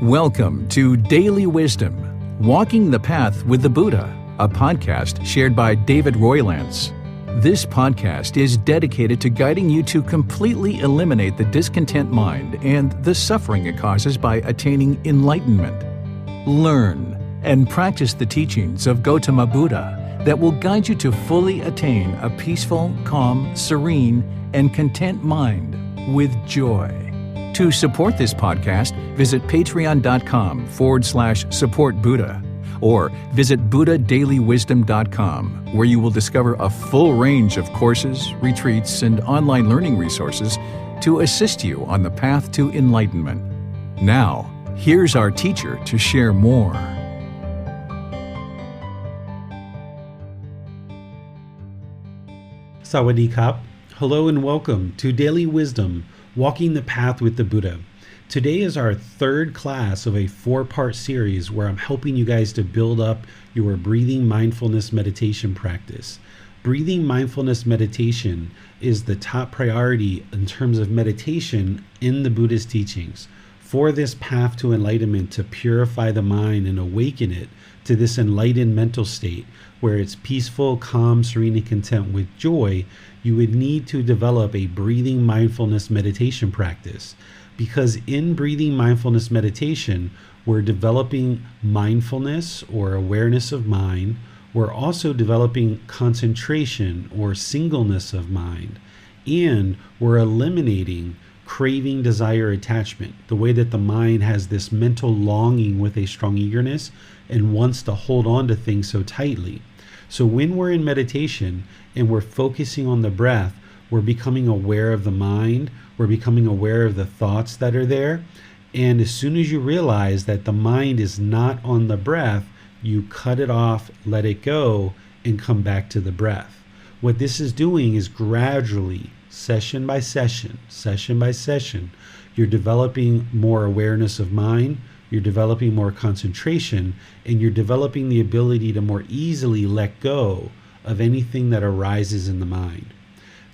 Welcome to Daily Wisdom, Walking the Path with the Buddha, a podcast shared by David Roylance. This podcast is dedicated to guiding you to completely eliminate the discontent mind and the suffering it causes by attaining enlightenment. Learn and practice the teachings of Gotama Buddha that will guide you to fully attain a peaceful, calm, serene, and content mind with joy. To support this podcast, visit patreon.com/support Buddha or visit buddhadailywisdom.com, where you will discover a full range of courses, retreats, and online learning resources to assist you on the path to enlightenment. Now, here's our teacher to share more. Sawadee Kap. Hello and welcome to Daily Wisdom, Walking the Path with the Buddha. Today is our third class of a 4-part series where I'm helping you guys to build up your breathing mindfulness meditation practice. Breathing mindfulness meditation is the top priority in terms of meditation in the Buddha's teachings. For this path to enlightenment, to purify the mind and awaken it to this enlightened mental state where it's peaceful, calm, serene, and content with joy, you would need to develop a breathing mindfulness meditation practice. Because in breathing mindfulness meditation, we're developing mindfulness or awareness of mind. We're also developing concentration or singleness of mind. And we're eliminating craving, desire, attachment, the way that the mind has this mental longing with a strong eagerness and wants to hold on to things so tightly. So when we're in meditation and we're focusing on the breath, we're becoming aware of the mind, we're becoming aware of the thoughts that are there. And as soon as you realize that the mind is not on the breath, you cut it off, let it go, and come back to the breath. What this is doing is gradually, session by session, you're developing more awareness of mind, you're developing more concentration, and you're developing the ability to more easily let go of anything that arises in the mind.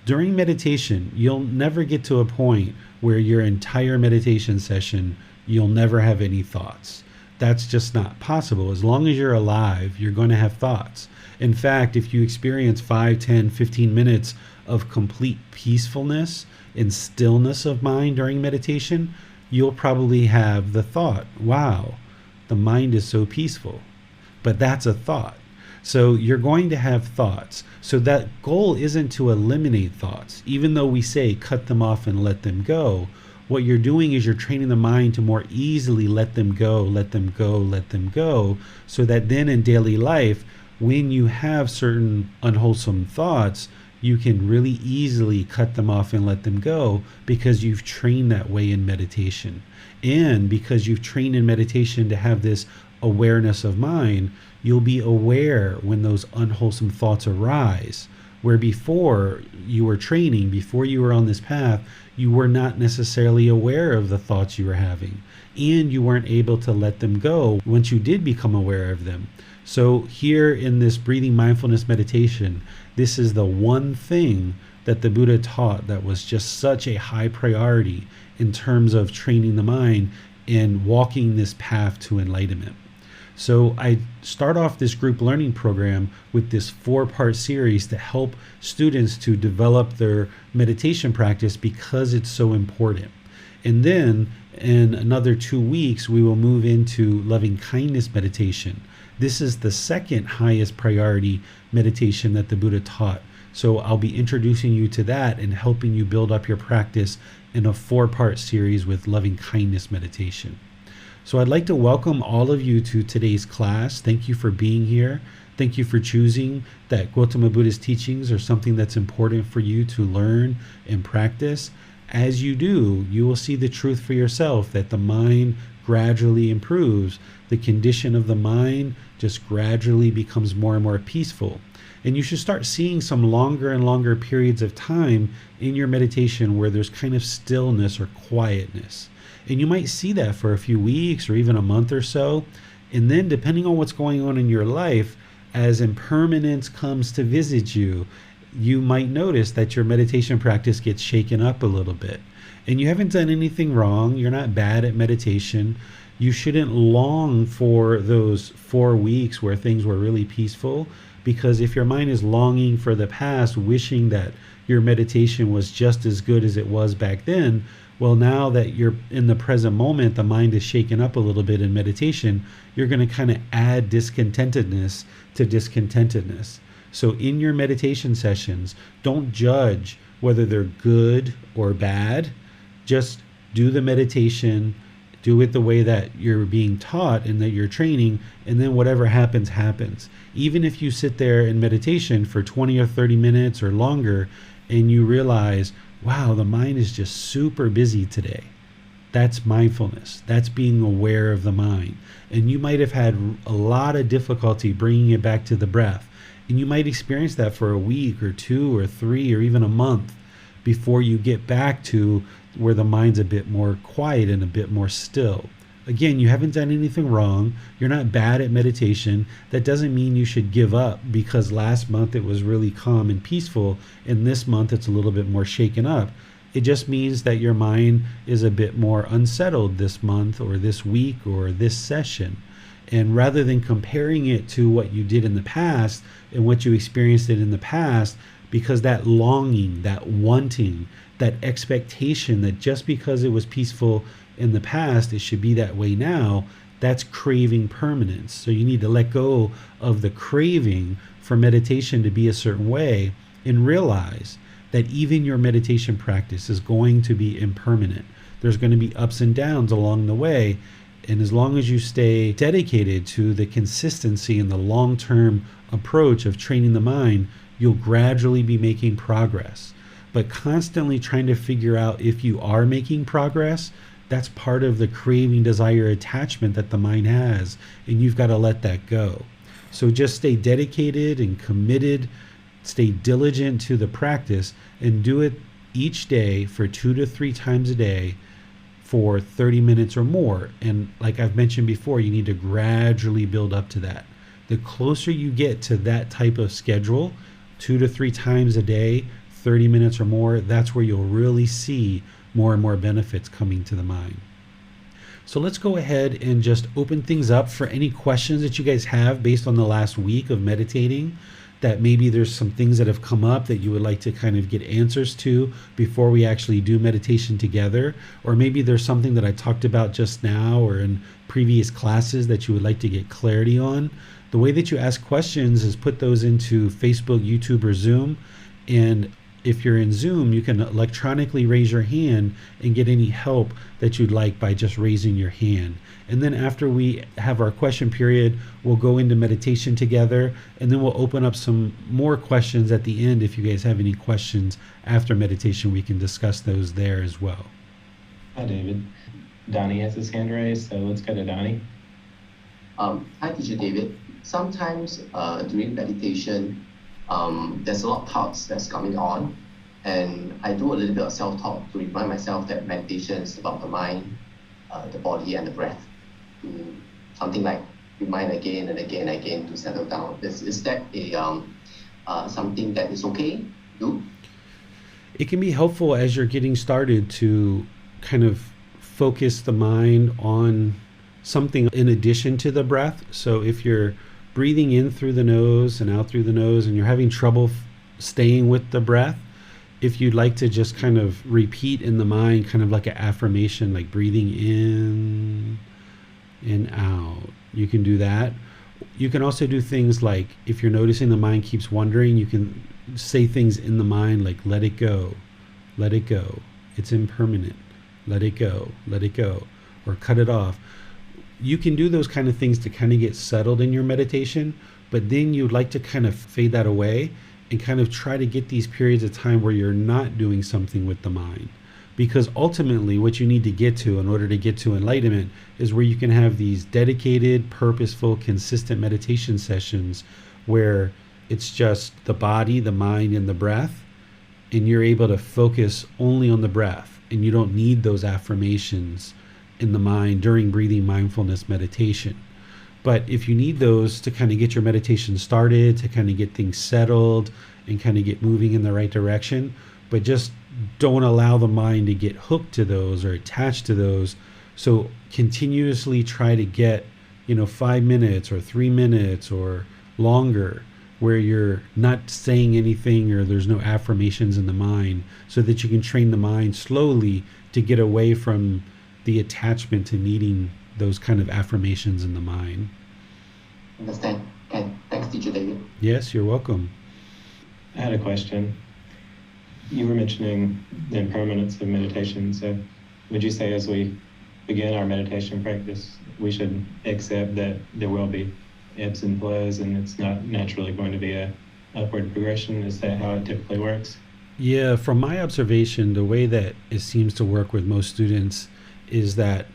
During meditation, you'll never get to a point where your entire meditation session, you'll never have any thoughts. That's just not possible. As long as you're alive, you're going to have thoughts. In fact, if you experience 5, 10, 15 minutes of complete peacefulness and stillness of mind during meditation, you'll probably have the thought, wow, the mind is so peaceful. But that's a thought. So you're going to have thoughts. So that goal isn't to eliminate thoughts. Even though we say cut them off and let them go, what you're doing is you're training the mind to more easily let them go, so that then in daily life, when you have certain unwholesome thoughts, you can really easily cut them off and let them go because you've trained that way in meditation. And because you've trained in meditation to have this awareness of mind, you'll be aware when those unwholesome thoughts arise, where before you were training, before you were on this path, you were not necessarily aware of the thoughts you were having, and you weren't able to let them go once you did become aware of them. So here in this breathing mindfulness meditation, this is the one thing that the Buddha taught that was just such a high priority in terms of training the mind and walking this path to enlightenment. So I start off this group learning program with this 4-part series to help students to develop their meditation practice because it's so important. And then in another 2 weeks, we will move into loving kindness meditation. This is the second highest priority meditation that the Buddha taught. So I'll be introducing you to that and helping you build up your practice in a 4-part series with loving kindness meditation. So I'd like to welcome all of you to today's class. Thank you for being here. Thank you for choosing that Gotama Buddha's teachings are something that's important for you to learn and practice. As you do, you will see the truth for yourself that the mind gradually improves. The condition of the mind just gradually becomes more and more peaceful. And you should start seeing some longer and longer periods of time in your meditation where there's kind of stillness or quietness. And you might see that for a few weeks or even a month or so. And then depending on what's going on in your life, as impermanence comes to visit you, you might notice that your meditation practice gets shaken up a little bit. And you haven't done anything wrong. You're not bad at meditation. You shouldn't long for those 4 weeks where things were really peaceful, because if your mind is longing for the past, wishing that your meditation was just as good as it was back then, well, now that you're in the present moment, the mind is shaken up a little bit in meditation, you're going to kind of add discontentedness to discontentedness. So in your meditation sessions, don't judge whether they're good or bad. Just do the meditation, do it the way that you're being taught and that you're training, and then whatever happens, happens. Even if you sit there in meditation for 20 or 30 minutes or longer and you realize, wow, the mind is just super busy today. That's mindfulness. That's being aware of the mind. And you might have had a lot of difficulty bringing it back to the breath. And you might experience that for a week or 2 or 3 or even a month before you get back to where the mind's a bit more quiet and a bit more still. Again, you haven't done anything wrong. You're not bad at meditation. That doesn't mean you should give up because last month it was really calm and peaceful, and this month it's a little bit more shaken up. It just means that your mind is a bit more unsettled this month or this week or this session. And rather than comparing it to what you did in the past and what you experienced in the past, because that longing, that wanting, that expectation that just because it was peaceful in the past, it should be that way now, that's craving permanence. So you need to let go of the craving for meditation to be a certain way and realize that even your meditation practice is going to be impermanent. There's going to be ups and downs along the way. And as long as you stay dedicated to the consistency and the long-term approach of training the mind, you'll gradually be making progress. But constantly trying to figure out if you are making progress, that's part of the craving, desire, attachment that the mind has, and you've got to let that go. So just stay dedicated and committed, stay diligent to the practice, and do it each day for 2 to 3 times a day for 30 minutes or more. And like I've mentioned before, you need to gradually build up to that. The closer you get to that type of schedule, 2 to 3 times a day, 30 minutes or more, that's where you'll really see more and more benefits coming to the mind. So let's go ahead and just open things up for any questions that you guys have based on the last week of meditating, that maybe there's some things that have come up that you would like to kind of get answers to before we actually do meditation together. Or maybe there's something that I talked about just now or in previous classes that you would like to get clarity on. The way that you ask questions is put those into Facebook, YouTube, or Zoom. And if you're in Zoom, you can electronically raise your hand and get any help that you'd like by just raising your hand. And then after we have our question period, we'll go into meditation together, and then we'll open up some more questions at the end. If you guys have any questions after meditation, we can discuss those there as well. Hi, David. Donnie has his hand raised, so let's go to Donnie. Hi, Teacher David. Sometimes during meditation, there's a lot of thoughts that's coming on, and I do a little bit of self-talk to remind myself that meditation is about the mind, the body, and the breath. Something like remind again and again and again to settle down. Is that something that is okay to do? It can be helpful as you're getting started to kind of focus the mind on something in addition to the breath. So if you're breathing in through the nose and out through the nose and you're having trouble staying with the breath, if you'd like to just kind of repeat in the mind, kind of like an affirmation, like breathing in and out, you can do that. You can also do things like, if you're noticing the mind keeps wandering, you can say things in the mind like, let it go, it's impermanent, let it go, or cut it off. You can do those kind of things to kind of get settled in your meditation, but then you'd like to kind of fade that away and kind of try to get these periods of time where you're not doing something with the mind. Because ultimately what you need to get to in order to get to enlightenment is where you can have these dedicated, purposeful, consistent meditation sessions where it's just the body, the mind, and the breath, and you're able to focus only on the breath, and you don't need those affirmations in the mind during breathing mindfulness meditation. But if you need those to kind of get your meditation started, to kind of get things settled and kind of get moving in the right direction, but just don't allow the mind to get hooked to those or attached to those. So continuously try to get 5 minutes or 3 minutes or longer where you're not saying anything or there's no affirmations in the mind, so that you can train the mind slowly to get away from the attachment to needing those kind of affirmations in the mind. Understand. And thanks, Teacher David. Yes, you're welcome. I had a question. You were mentioning the impermanence of meditation. So would you say as we begin our meditation practice, we should accept that there will be ebbs and flows and it's not naturally going to be a upward progression? Is that how it typically works? Yeah, from my observation, the way that it seems to work with most students is that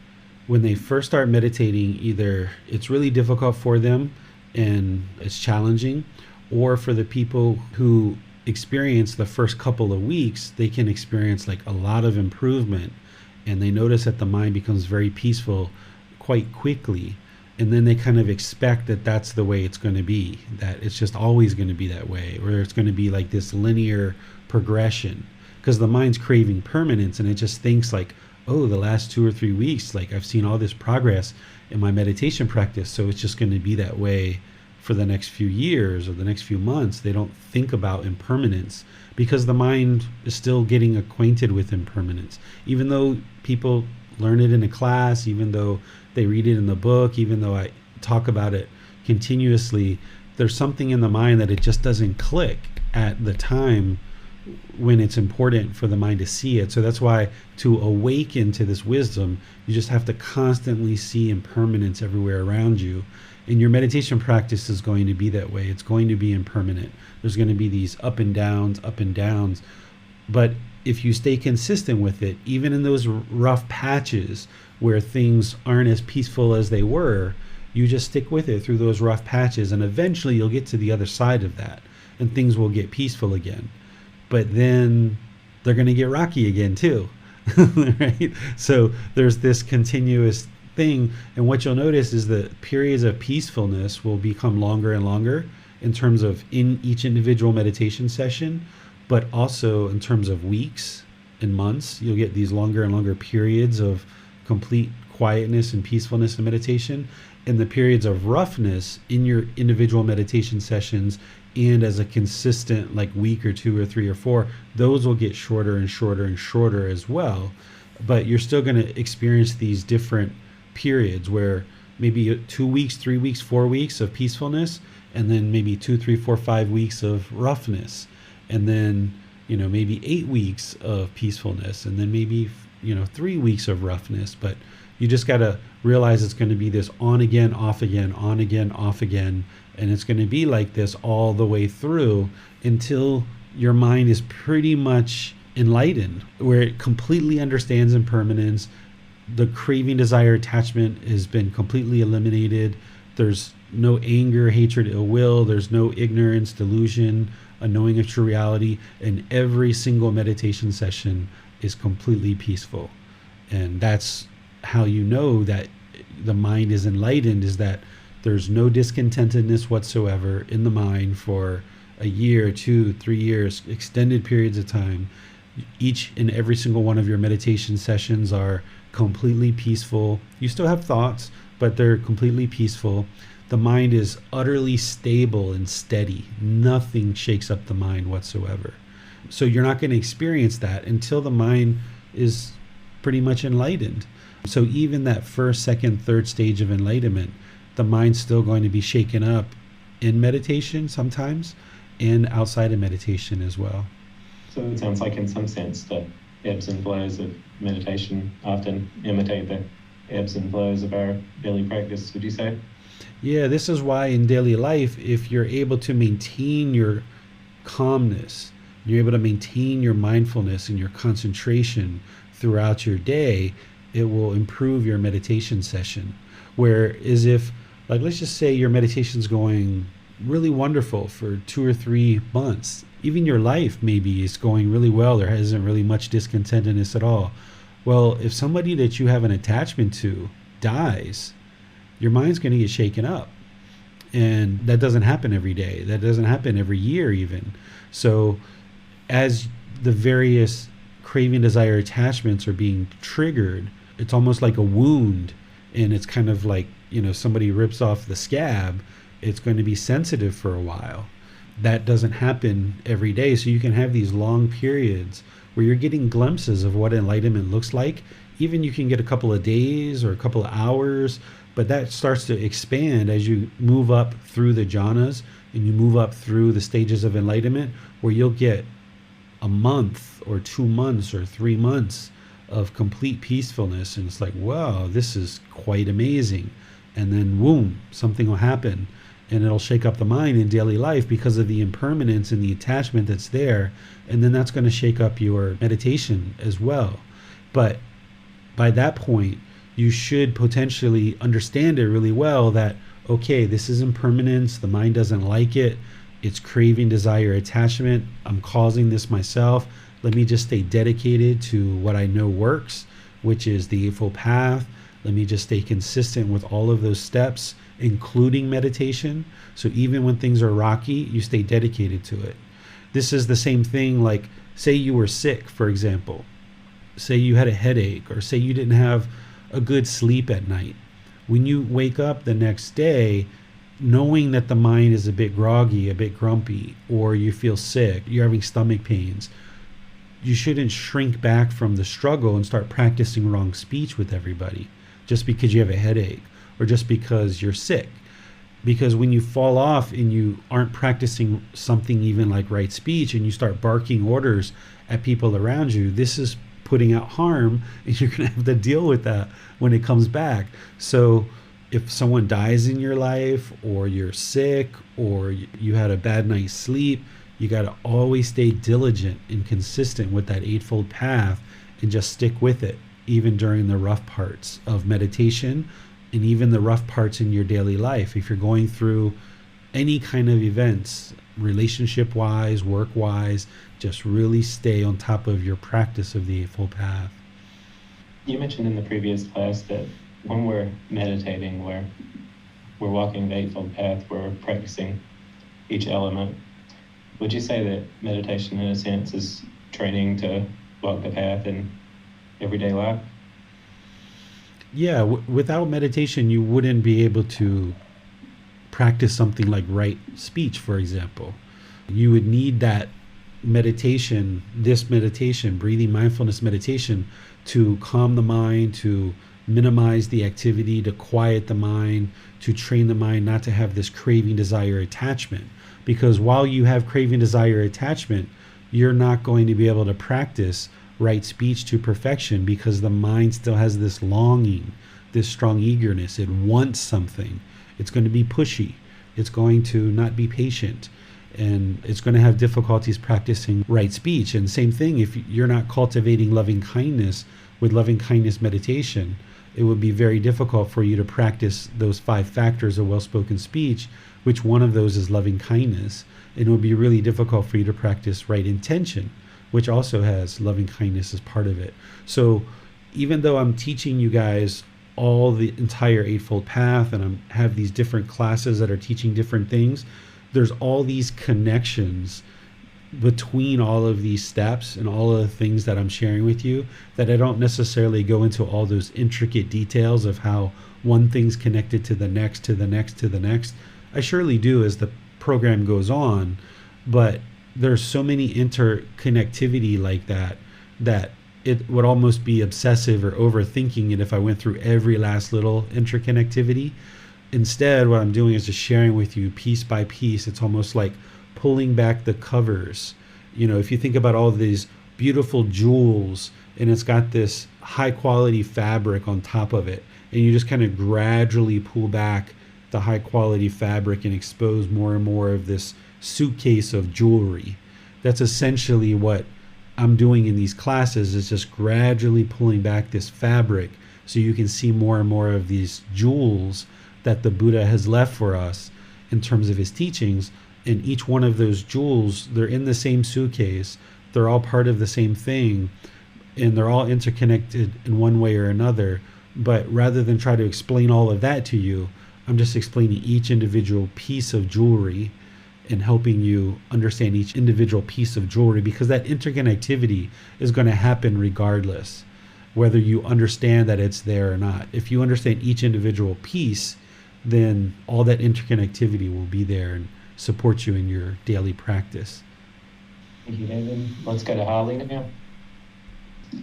when they first start meditating, either it's really difficult for them and it's challenging, or for the people who experience the first couple of weeks, they can experience like a lot of improvement, and they notice that the mind becomes very peaceful quite quickly. And then they kind of expect that that's the way it's going to be, that it's just always going to be that way, or it's going to be like this linear progression, because the mind's craving permanence, and it just thinks like, oh, the last 2 or 3 weeks, like I've seen all this progress in my meditation practice, so it's just going to be that way for the next few years or the next few months. They don't think about impermanence because the mind is still getting acquainted with impermanence. Even though people learn it in a class, even though they read it in the book, even though I talk about it continuously, there's something in the mind that it just doesn't click at the time when it's important for the mind to see it. So that's why, to awaken to this wisdom, you just have to constantly see impermanence everywhere around you. And your meditation practice is going to be that way. It's going to be impermanent. There's going to be these up and downs. But if you stay consistent with it, even in those rough patches where things aren't as peaceful as they were, you just stick with it through those rough patches, and eventually you'll get to the other side of that and things will get peaceful again. But then they're going to get rocky again too. Right? So there's this continuous thing, and what you'll notice is the periods of peacefulness will become longer and longer in terms of in each individual meditation session, but also in terms of weeks and months. You'll get these longer and longer periods of complete quietness and peacefulness and meditation, and the periods of roughness in your individual meditation sessions, and as a consistent like week or 2 or 3 or 4, those will get shorter and shorter and shorter as well. But you're still going to experience these different periods where maybe 2 weeks, 3 weeks, 4 weeks of peacefulness, and then maybe 2, 3, 4, 5 weeks of roughness, and then maybe 8 weeks of peacefulness, and then maybe 3 weeks of roughness. But you just got to realize it's going to be this on again, off again, on again, off again, and it's going to be like this all the way through until your mind is pretty much enlightened, where it completely understands impermanence. The craving, desire, attachment has been completely eliminated. There's no anger, hatred, ill will. There's no ignorance, delusion, a knowing of true reality. And every single meditation session is completely peaceful. And that's how you know that the mind is enlightened, is that there's no discontentedness whatsoever in the mind for a year, 2, 3 years, extended periods of time. Each and every single one of your meditation sessions are completely peaceful. You still have thoughts, but they're completely peaceful. The mind is utterly stable and steady. Nothing shakes up the mind whatsoever. So you're not going to experience that until the mind is pretty much enlightened. So even that first, second, third stage of enlightenment, the mind's still going to be shaken up in meditation sometimes, and outside of meditation as well. So it sounds like in some sense the ebbs and flows of meditation often imitate the ebbs and flows of our daily practice, would you say? Yeah, this is why in daily life, if you're able to maintain your calmness, you're able to maintain your mindfulness and your concentration throughout your day, it will improve your meditation session. Whereas if, like, let's just say your meditation's going really wonderful for 2 or 3 months, even your life maybe is going really well, there isn't really much discontentedness at all. Well, if somebody that you have an attachment to dies, your mind's going to get shaken up. And that doesn't happen every day. That doesn't happen every year even. So as the various craving, desire, attachments are being triggered. It's almost like a wound, and it's kind of like, somebody rips off the scab. It's going to be sensitive for a while. That doesn't happen every day. So you can have these long periods where you're getting glimpses of what enlightenment looks like. Even you can get a couple of days or a couple of hours, but that starts to expand as you move up through the jhanas and you move up through the stages of enlightenment, where you'll get a month or 2 months or 3 months of complete peacefulness. And it's like, wow, this is quite amazing. And then boom, something will happen, and it'll shake up the mind in daily life because of the impermanence and the attachment that's there. And then that's going to shake up your meditation as well. But by that point, you should potentially understand it really well that, okay, this is impermanence. The mind doesn't like it. It's craving, desire, attachment. I'm causing this myself. Let me just stay dedicated to what I know works, which is the Eightfold Path. Let me just stay consistent with all of those steps, including meditation. So even when things are rocky, you stay dedicated to it. This is the same thing, like say you were sick, for example. Say you had a headache, or say you didn't have a good sleep at night. When you wake up the next day, knowing that the mind is a bit groggy, a bit grumpy, or you feel sick, you're having stomach pains, you shouldn't shrink back from the struggle and start practicing wrong speech with everybody just because you have a headache or just because you're sick. Because when you fall off and you aren't practicing something even like right speech, and you start barking orders at people around you, this is putting out harm, and you're going to have to deal with that when it comes back. So if someone dies in your life, or you're sick, or you had a bad night's sleep, you got to always stay diligent and consistent with that Eightfold Path and just stick with it, even during the rough parts of meditation and even the rough parts in your daily life. If you're going through any kind of events, relationship-wise, work-wise, just really stay on top of your practice of the Eightfold Path. You mentioned in the previous class that when we're meditating, we're walking the Eightfold Path, we're practicing each element. Would you say that meditation, in a sense, is training to walk the path in everyday life? Yeah, without meditation, you wouldn't be able to practice something like right speech, for example. You would need that meditation, this meditation, breathing mindfulness meditation, to calm the mind, to minimize the activity, to quiet the mind, to train the mind not to have this craving, desire, attachment. Because while you have craving, desire, attachment, you're not going to be able to practice right speech to perfection, because the mind still has this longing, this strong eagerness. It wants something. It's going to be pushy. It's going to not be patient. And it's going to have difficulties practicing right speech. And same thing, if you're not cultivating loving kindness with loving kindness meditation, it would be very difficult for you to practice those 5 factors of well-spoken speech, which one of those is loving kindness. And it would be really difficult for you to practice right intention, which also has loving kindness as part of it. So even though I'm teaching you guys all the entire Eightfold Path, and I have these different classes that are teaching different things, there's all these connections between all of these steps and all of the things that I'm sharing with you, that I don't necessarily go into all those intricate details of how one thing's connected to the next, to the next, to the next. I surely do as the program goes on, but there's so many interconnectivity like that it would almost be obsessive or overthinking it if I went through every last little interconnectivity. Instead, what I'm doing is just sharing with you piece by piece. It's almost like pulling back the covers. If you think about all these beautiful jewels, and it's got this high quality fabric on top of it, and you just kind of gradually pull back the high quality fabric and expose more and more of this suitcase of jewelry. That's essentially what I'm doing in these classes, is just gradually pulling back this fabric so you can see more and more of these jewels that the Buddha has left for us in terms of his teachings. And each one of those jewels, they're in the same suitcase, they're all part of the same thing, and they're all interconnected in one way or another. But rather than try to explain all of that to you, I'm just explaining each individual piece of jewelry in helping you understand each individual piece of jewelry, because that interconnectivity is going to happen regardless whether you understand that it's there or not. If you understand each individual piece, then all that interconnectivity will be there and support you in your daily practice. Thank you, David. Let's go to Holly now.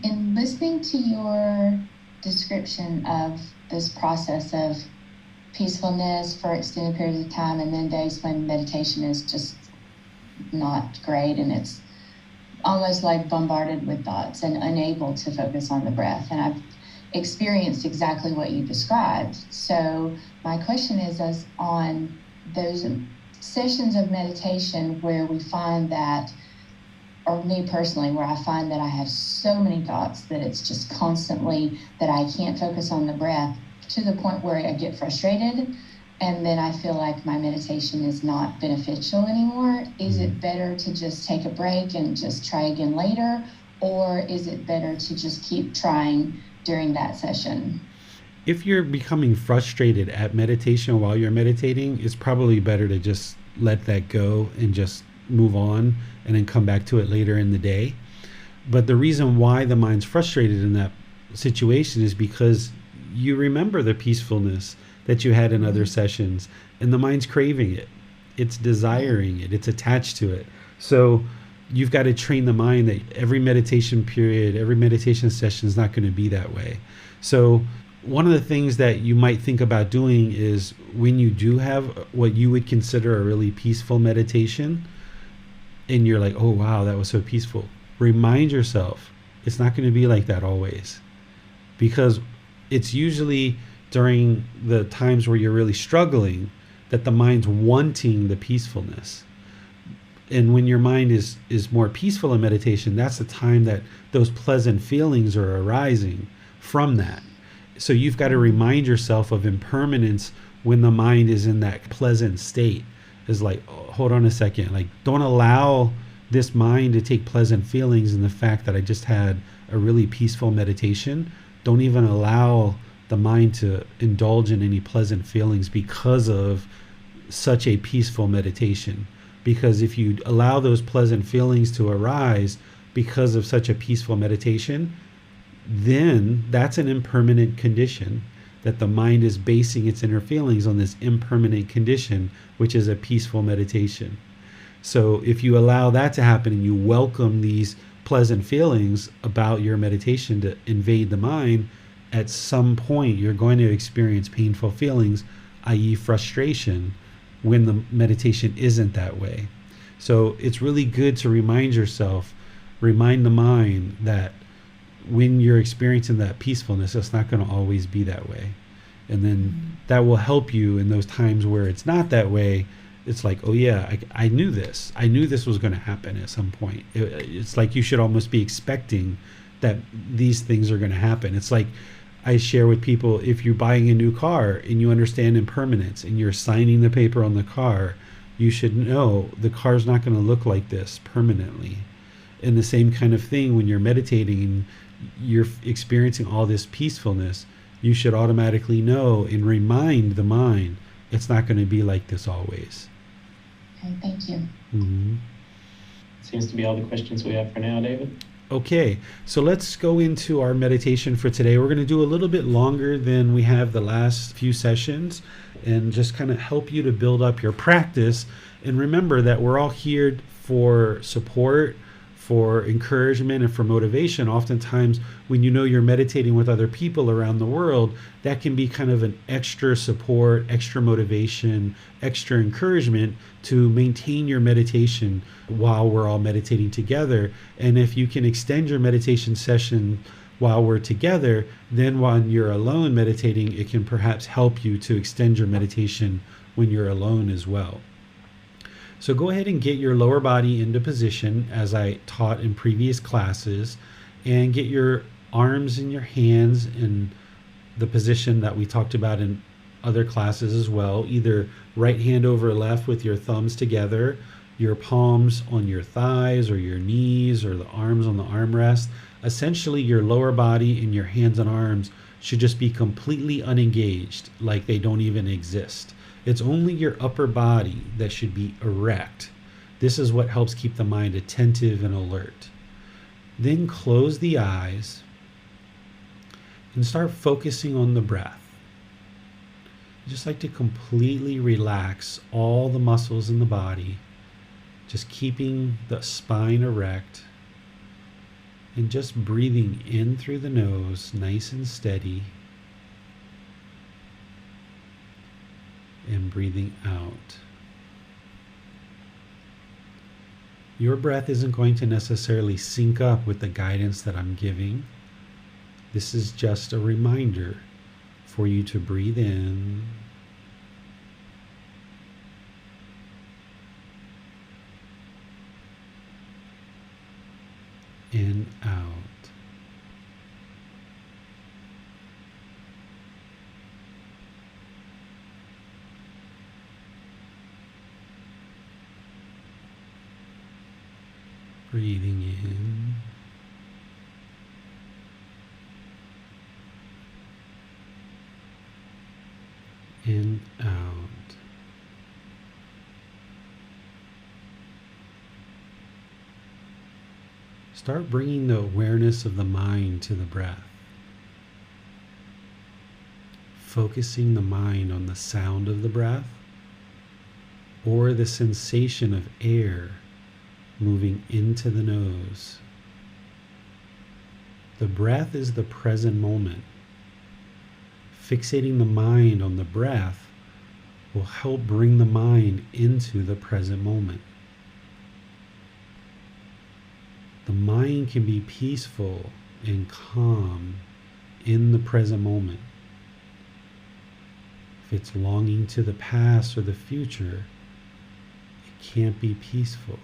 In listening to your description of this process of peacefulness for extended periods of time, and then days when meditation is just not great and it's almost like bombarded with thoughts and unable to focus on the breath. And I've experienced exactly what you described. So my question is, as on those sessions of meditation where we find that, or me personally, where I find that I have so many thoughts that it's just constantly that I can't focus on the breath, to the point where I get frustrated and then I feel like my meditation is not beneficial anymore. Is it better to just take a break and just try again later? Or is it better to just keep trying during that session? If you're becoming frustrated at meditation while you're meditating, it's probably better to just let that go and just move on and then come back to it later in the day. But the reason why the mind's frustrated in that situation is because you remember the peacefulness that you had in other sessions, and the mind's craving it. It's desiring it. It's attached to it. So you've got to train the mind that every meditation period, every meditation session is not going to be that way. So one of the things that you might think about doing is, when you do have what you would consider a really peaceful meditation, and you're like, oh wow, that was so peaceful, remind yourself it's not going to be like that always. Because it's usually during the times where you're really struggling that the mind's wanting the peacefulness. And when your mind is more peaceful in meditation, that's the time that those pleasant feelings are arising from that. So you've got to remind yourself of impermanence when the mind is in that pleasant state. Is like, oh, hold on a second, like, don't allow this mind to take pleasant feelings in the fact that I just had a really peaceful meditation. Don't even allow the mind to indulge in any pleasant feelings because of such a peaceful meditation. Because if you allow those pleasant feelings to arise because of such a peaceful meditation, then that's an impermanent condition, that the mind is basing its inner feelings on this impermanent condition, which is a peaceful meditation. So if you allow that to happen and you welcome these pleasant feelings about your meditation to invade the mind, at some point you're going to experience painful feelings, i.e. frustration, when the meditation isn't that way. So it's really good to remind the mind that when you're experiencing that peacefulness, it's not going to always be that way. And then that will help you in those times where it's not that way. It's like, oh yeah, I knew this. I knew this was going to happen at some point. It's like you should almost be expecting that these things are going to happen. It's like I share with people, if you're buying a new car and you understand impermanence and you're signing the paper on the car, you should know the car's not going to look like this permanently. And the same kind of thing when you're meditating and you're experiencing all this peacefulness, you should automatically know and remind the mind it's not going to be like this always. Okay, thank you. Mm-hmm. Seems to be all the questions we have for now, David. Okay, so let's go into our meditation for today. We're going to do a little bit longer than we have the last few sessions, and just kind of help you to build up your practice. And remember that we're all here for support, for encouragement, and for motivation. Oftentimes when you know you're meditating with other people around the world, that can be kind of an extra support, extra motivation, extra encouragement to maintain your meditation while we're all meditating together. And if you can extend your meditation session while we're together, then when you're alone meditating, it can perhaps help you to extend your meditation when you're alone as well. So go ahead and get your lower body into position as I taught in previous classes, and get your arms and your hands in the position that we talked about in other classes as well, either right hand over left with your thumbs together, your palms on your thighs or your knees, or the arms on the armrest. Essentially your lower body and your hands and arms should just be completely unengaged, like they don't even exist. It's only your upper body that should be erect. This is what helps keep the mind attentive and alert. Then close the eyes and start focusing on the breath. Just like to completely relax all the muscles in the body, just keeping the spine erect and just breathing in through the nose, nice and steady, and breathing out. Your breath isn't going to necessarily sync up with the guidance that I'm giving. This is just a reminder for you to breathe in and out. Breathing in and out. Start bringing the awareness of the mind to the breath, focusing the mind on the sound of the breath or the sensation of air moving into the nose. The breath is the present moment. Fixating the mind on the breath will help bring the mind into the present moment. The mind can be peaceful and calm in the present moment. If it's longing to the past or the future, it can't be peaceful.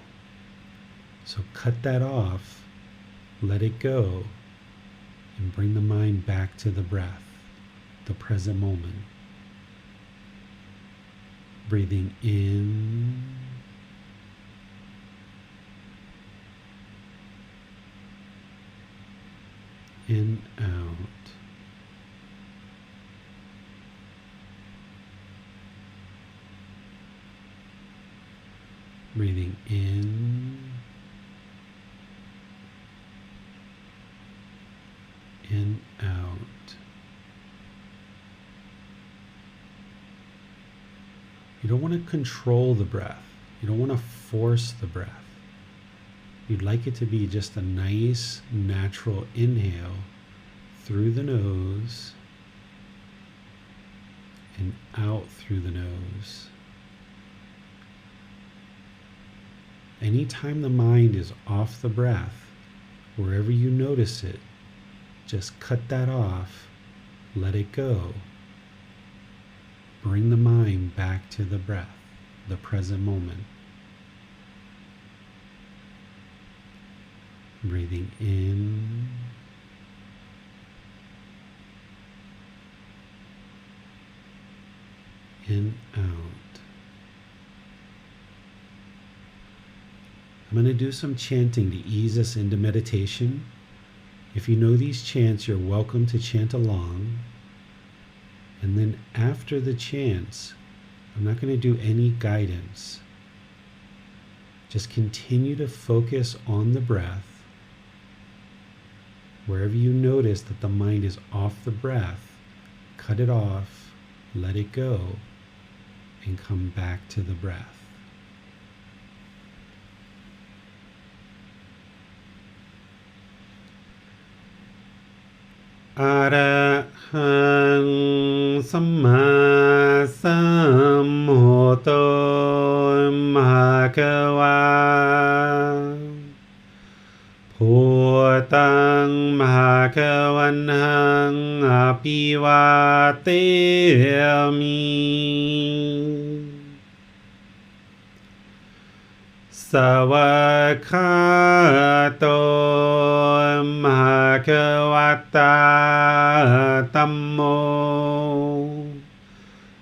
So cut that off, let it go, and bring the mind back to the breath, the present moment. Breathing in and out. Breathing in and out. You don't want to control the breath. You don't want to force the breath. You'd like it to be just a nice, natural inhale through the nose and out through the nose. Anytime the mind is off the breath, wherever you notice it, just cut that off, let it go. Bring the mind back to the breath, the present moment. Breathing in and out. I'm going to do some chanting to ease us into meditation. If you know these chants, you're welcome to chant along. And then after the chants, I'm not going to do any guidance. Just continue to focus on the breath. Wherever you notice that the mind is off the breath, cut it off, let it go, and come back to the breath. Arahang Samma Sambuddho Bhagava Bhutang Bhagavanhang Apivateyami Savakato Bhagavata Tammo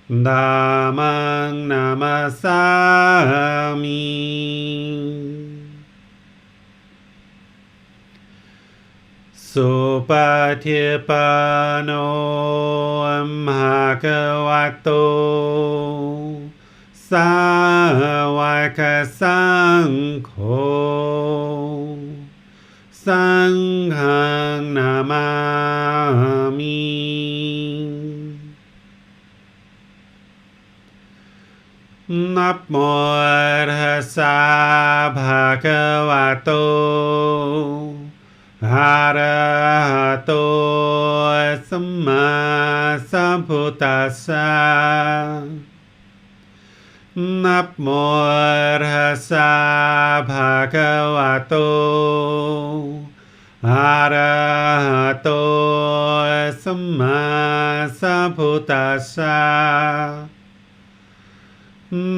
Dhammang Namasami สุปฏิปันโนภะคะวะโตสาวกสังโฆสังฆังนามามินะโมตัสสะภะคะวะโตอะระหะโตสัมมาสัมพุทธัสสะนะโมตัสสะภะคะวะโตอะระหะโตสัมมาสัมพุทธัสสะ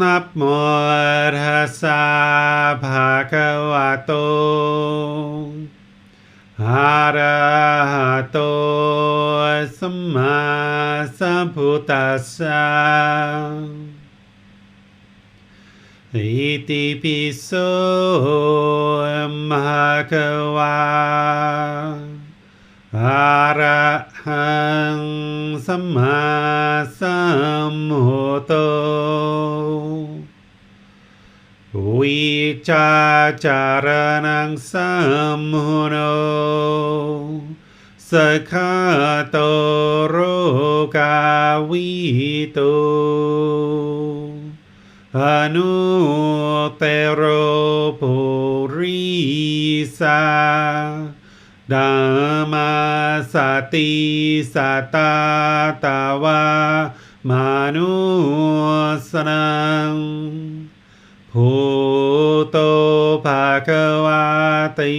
นะโมตัสสะภะคะวะโตอะระหะโตสัมมาสัมพุทธัสสะอิติปิโสภะคะวะอะระหังสัมมาสัมพุทโธวิชาจารนังสัมมุโนสัคขะโตโรกาวิโตอนุเตโรปุริสาธัมมาสติสัตตาตาวามานุสนังพุทโธภคะวะติ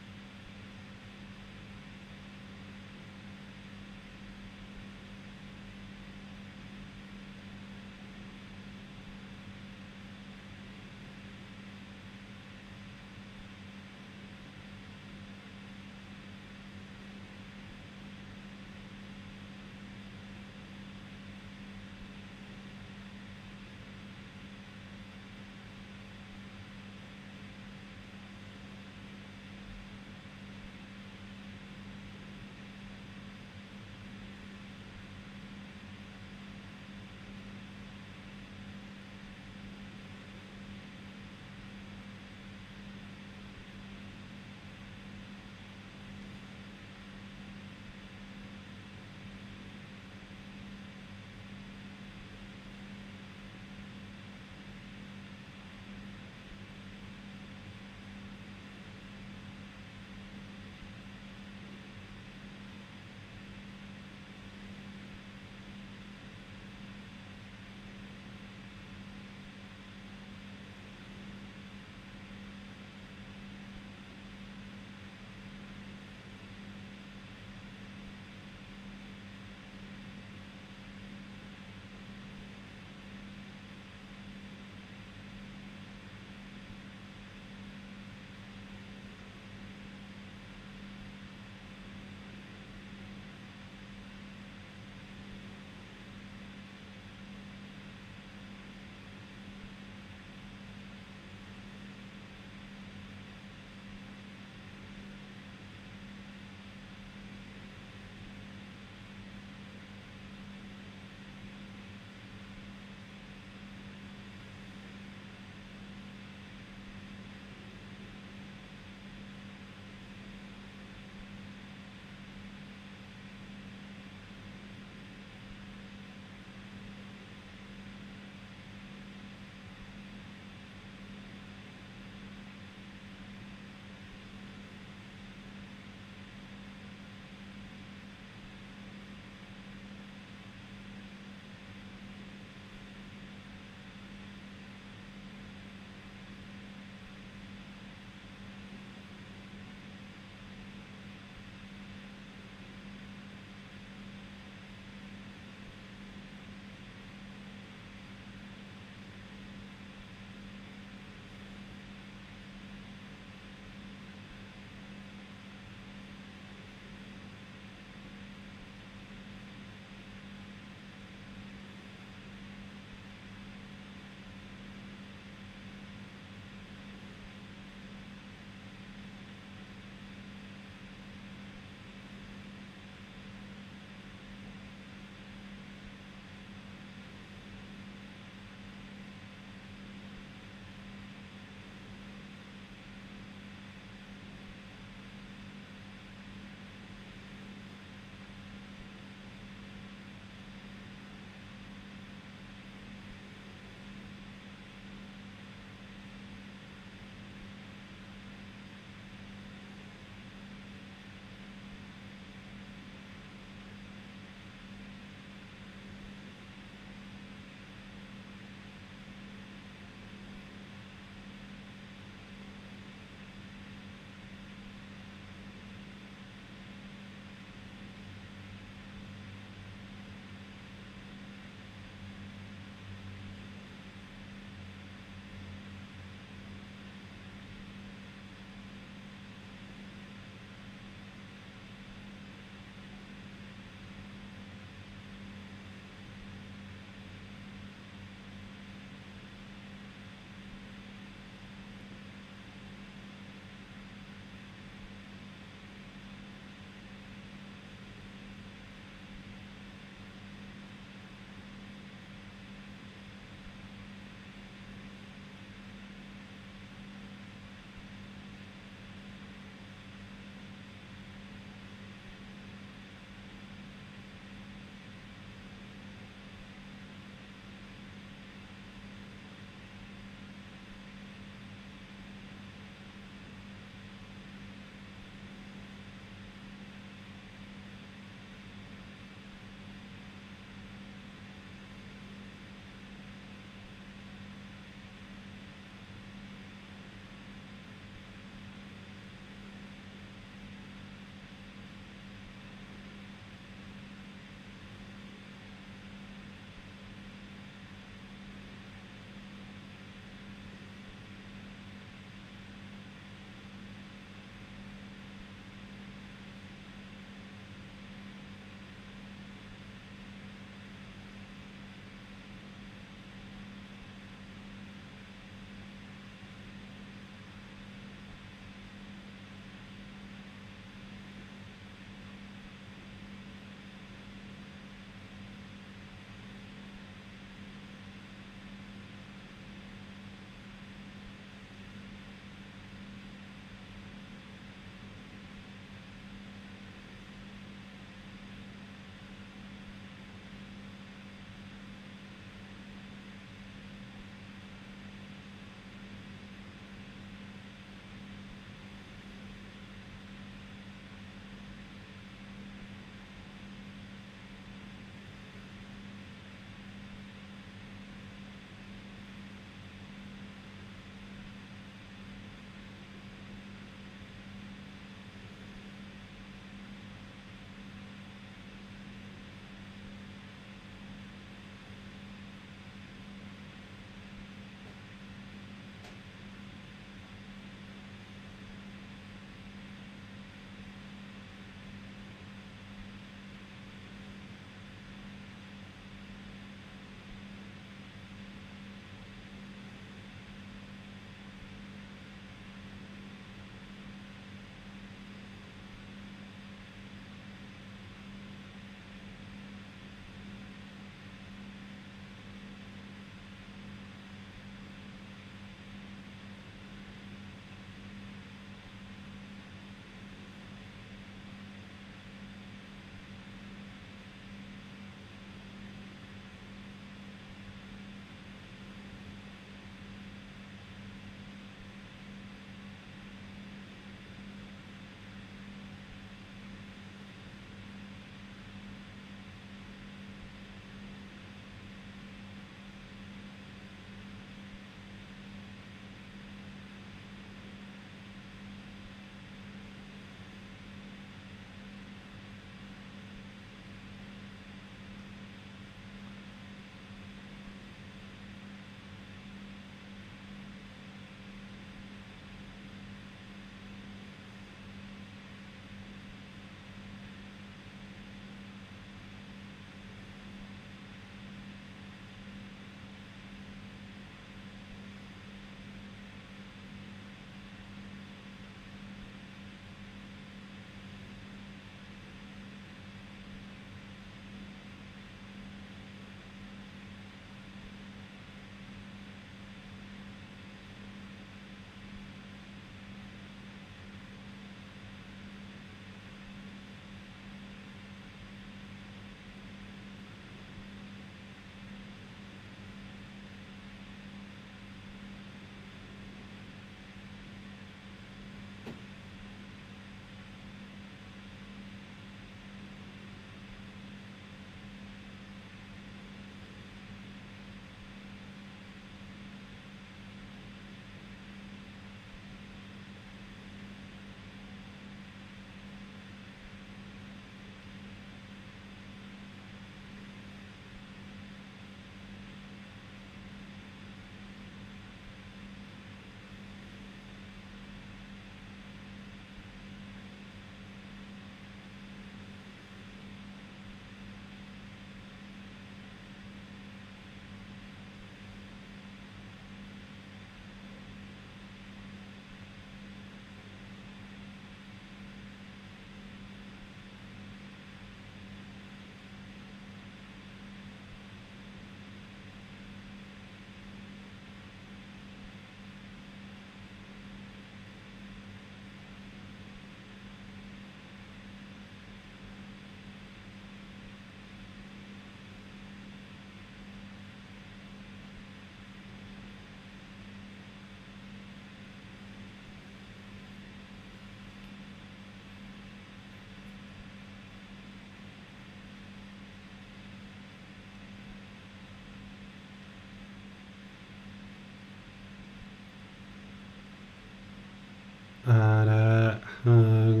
อะระหัง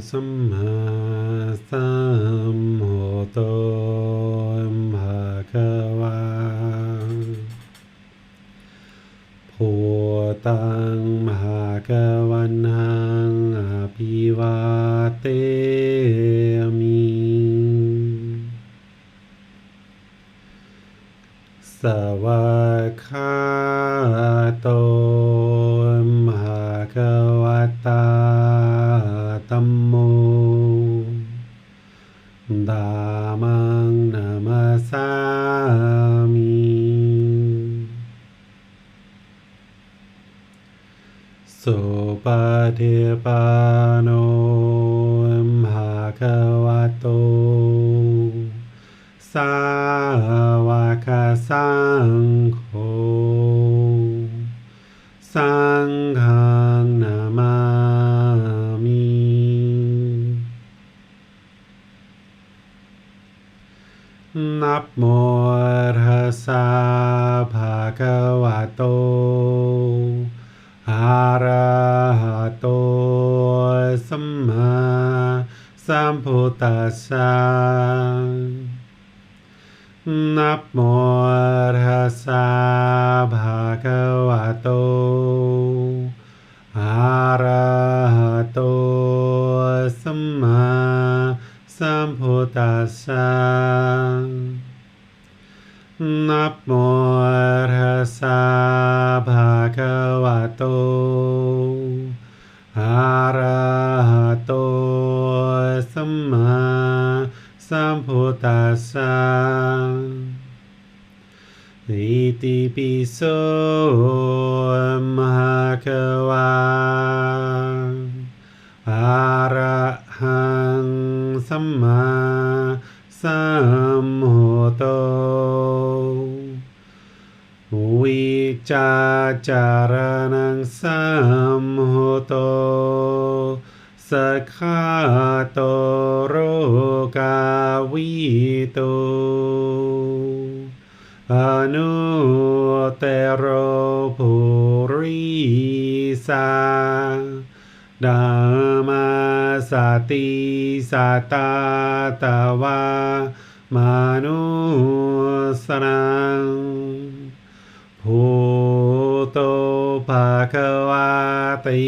สัมมาสัมพุทโธภะคะวาพุทธังภะคะวันตังอะภิวาเทมิสวากขาโตภะคะวะตาธัมโมธัมมังนามัสสามิสุปฏิปันโนภะคะวะโตสาวกสังโฆสังฆังนามามินะโมตัสสะภะคะวะโตอะระหะโตสัมมาสัมพุทธัสสะนะโมตัสสะภะคะวะโตอะระหะโตสัมมาสัมพุทธัสสะนะโมตัสสะภะคะวะโตอะระหะโตสัมมาสัมพุทธัสสะอิติปิโสภะคะวะอะระหังสัมมาสัมพุทโธวิจาจารณังสัมพุทโธสัคขะโตโรกาวิโตอนุเตโรภูริสาธัมมาสติสัตตาตวามนุสนังพุทโธภะคะวะติ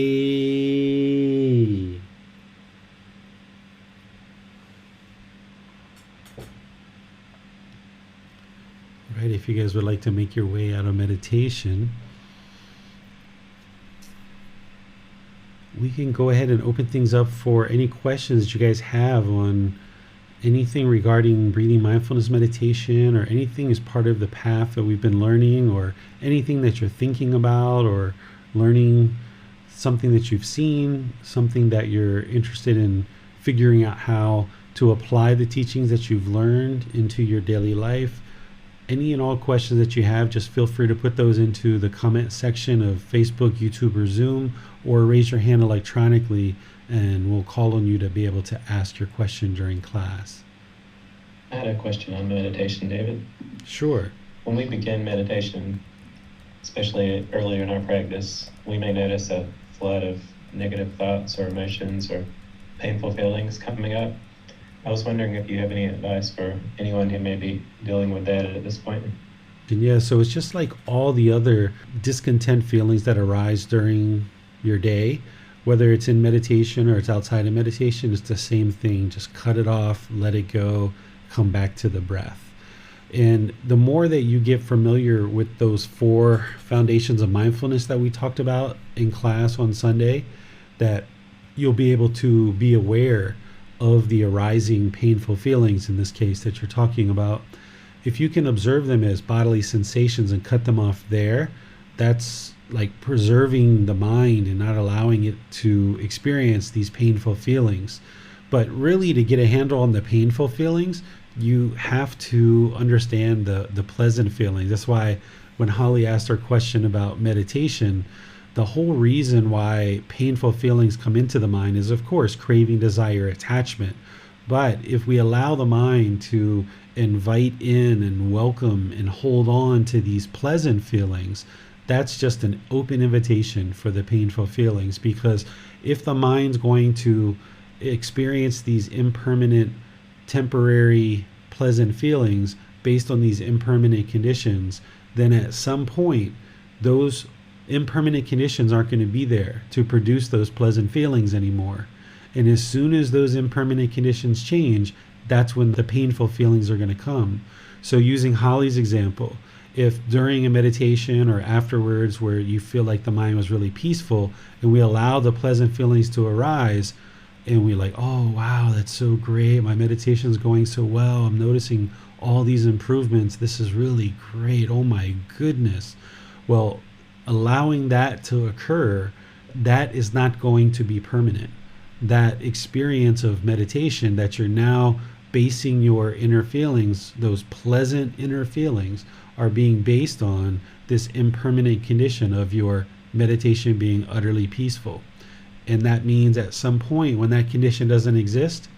Right, if you guys would like to make your way out of meditation, we can go ahead and open things up for any questions that you guys have on anything regarding breathing mindfulness meditation or anything as part of the path that we've been learning, or anything that you're thinking about or learning, something that you've seen, something that you're interested in figuring out how to apply the teachings that you've learned into your daily life. Any and all questions that you have, just feel free to put those into the comment section of Facebook, YouTube, or Zoom, or raise your hand electronically and we'll call on you to be able to ask your question during class. I had a question on meditation, David. Sure. When we begin meditation, especially earlier in our practice, we may notice a flood of negative thoughts or emotions or painful feelings coming up. I was wondering if you have any advice for anyone who may be dealing with that at this point. And yeah, so it's just like all the other discontent feelings that arise during your day, whether it's in meditation or it's outside of meditation, it's the same thing. Just cut it off, let it go, come back to the breath. And the more that you get familiar with those 4 foundations of mindfulness that we talked about in class on Sunday, that you'll be able to be aware of the arising painful feelings, in this case, that you're talking about. If you can observe them as bodily sensations and cut them off there, that's like preserving the mind and not allowing it to experience these painful feelings. But really, to get a handle on the painful feelings, you have to understand the pleasant feelings. That's why when Holly asked her question about meditation, the whole reason why painful feelings come into the mind is, of course, craving, desire, attachment. But if we allow the mind to invite in and welcome and hold on to these pleasant feelings, that's just an open invitation for the painful feelings, because if the mind's going to experience these impermanent, temporary, pleasant feelings based on these impermanent conditions, then at some point, those impermanent conditions aren't going to be there to produce those pleasant feelings anymore. And as soon as those impermanent conditions change, that's when the painful feelings are going to come. So using Holly's example, if during a meditation or afterwards where you feel like the mind was really peaceful and we allow the pleasant feelings to arise, and we're like, oh wow, that's so great, my meditation's going so well, I'm noticing all these improvements, this is really great, oh my goodness. Well, allowing that to occur, that is not going to be permanent. That experience of meditation that you're now basing your inner feelings, those pleasant inner feelings, are being based on this impermanent condition of your meditation being utterly peaceful. And that means at some point when that condition doesn't exist,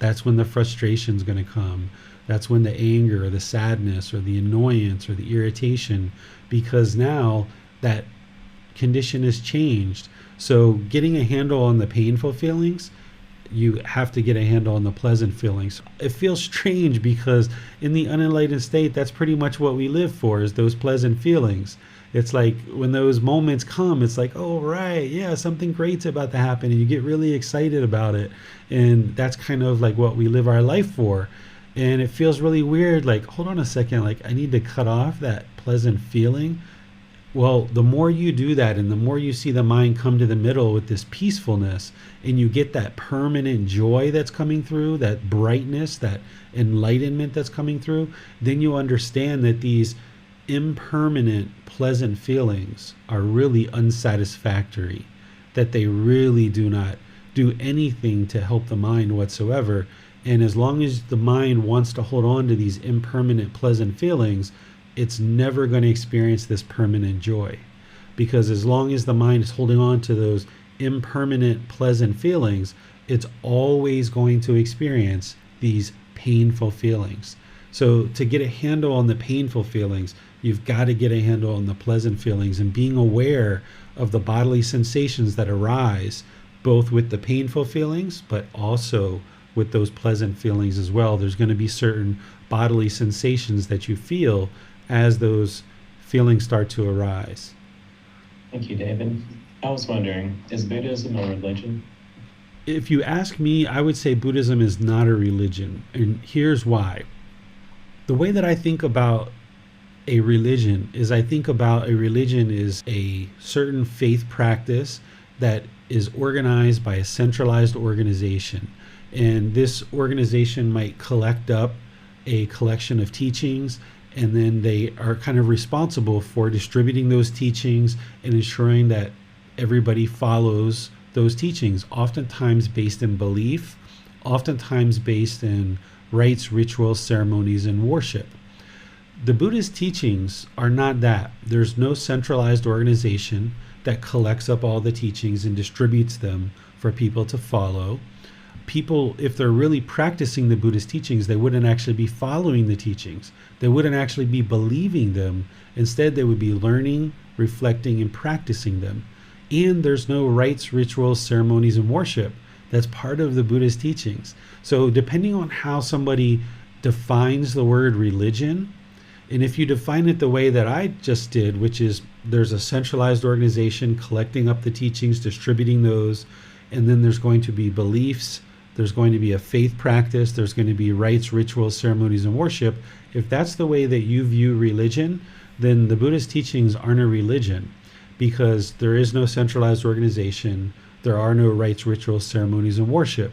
that's when the frustration is going to come. That's when the anger or the sadness or the annoyance or the irritation, because now that condition has changed. So getting a handle on the painful feelings, you have to get a handle on the pleasant feelings. It feels strange because in the unenlightened state, that's pretty much what we live for, is those pleasant feelings. It's like when those moments come, it's like, oh, right, yeah, something great's about to happen, and you get really excited about it. And that's kind of like what we live our life for. And it feels really weird, like, hold on a second, like I need to cut off that pleasant feeling. Well, the more you do that and the more you see the mind come to the middle with this peacefulness, and you get that permanent joy that's coming through, that brightness, that enlightenment that's coming through, then you understand that these impermanent pleasant feelings are really unsatisfactory, that they really do not do anything to help the mind whatsoever. And as long as the mind wants to hold on to these impermanent pleasant feelings, it's never going to experience this permanent joy. Because as long as the mind is holding on to those impermanent pleasant feelings, it's always going to experience these painful feelings. So to get a handle on the painful feelings, you've got to get a handle on the pleasant feelings, and being aware of the bodily sensations that arise, both with the painful feelings, but also with those pleasant feelings as well. There's going to be certain bodily sensations that you feel as those feelings start to arise. Thank you, David. I was wondering, is Buddhism a religion? If you ask me, I would say Buddhism is not a religion, and here's why. The way that I think about a religion is, I think about a religion is a certain faith practice that is organized by a centralized organization. And this organization might collect up a collection of teachings, and then they are kind of responsible for distributing those teachings and ensuring that everybody follows those teachings, oftentimes based in belief, oftentimes based in rites, rituals, ceremonies, and worship. The Buddhist teachings are not that. There's no centralized organization that collects up all the teachings and distributes them for people to follow. People, if they're really practicing the Buddhist teachings, they wouldn't actually be following the teachings. They wouldn't actually be believing them. Instead, they would be learning, reflecting, and practicing them. And there's no rites, rituals, ceremonies, and worship that's part of the Buddhist teachings. So depending on how somebody defines the word religion, and if you define it the way that I just did, which is there's a centralized organization collecting up the teachings, distributing those, and then there's going to be beliefs, there's going to be a faith practice, there's going to be rites, rituals, ceremonies, and worship. If that's the way that you view religion, then the Buddhist teachings aren't a religion, because there is no centralized organization, there are no rites, rituals, ceremonies, and worship.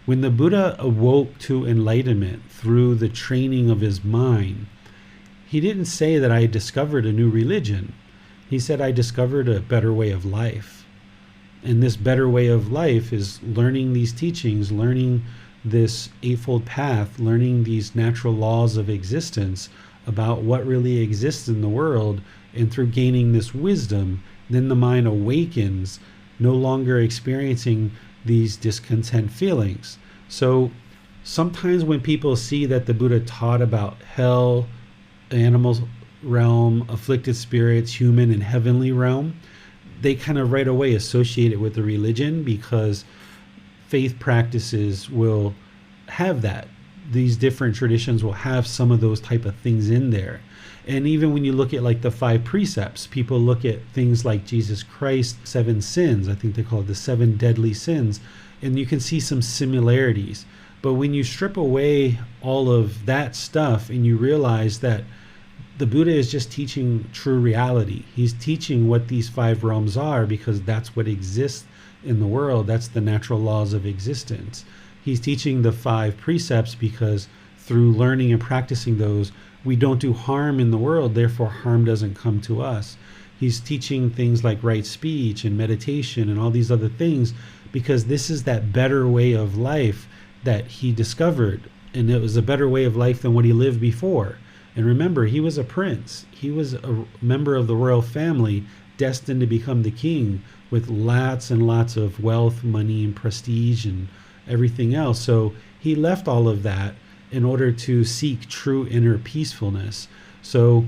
When the Buddha awoke to enlightenment through the training of his mind, he didn't say that I discovered a new religion. He said I discovered a better way of life. And this better way of life is learning these teachings, learning this eightfold path, learning these natural laws of existence about what really exists in the world. And through gaining this wisdom, then the mind awakens, no longer experiencing these discontent feelings. So sometimes when people see that the Buddha taught about hell, animals realm, afflicted spirits, human and heavenly realm, they kind of right away associate it with the religion, because faith practices will have that. These different traditions will have some of those type of things in there. And even when you look at like the 5 precepts, people look at things like Jesus Christ's 7 sins. I think they call it the 7 deadly sins. And you can see some similarities. But when you strip away all of that stuff and you realize that the Buddha is just teaching true reality. He's teaching what these 5 realms are, because that's what exists in the world. That's the natural laws of existence. He's teaching the 5 precepts because through learning and practicing those, we don't do harm in the world, therefore harm doesn't come to us. He's teaching things like right speech and meditation and all these other things, because this is that better way of life that he discovered, and it was a better way of life than what he lived before. And remember, he was a prince. He was a member of the royal family, destined to become the king, with lots and lots of wealth, money, and prestige and everything else. So he left all of that in order to seek true inner peacefulness. So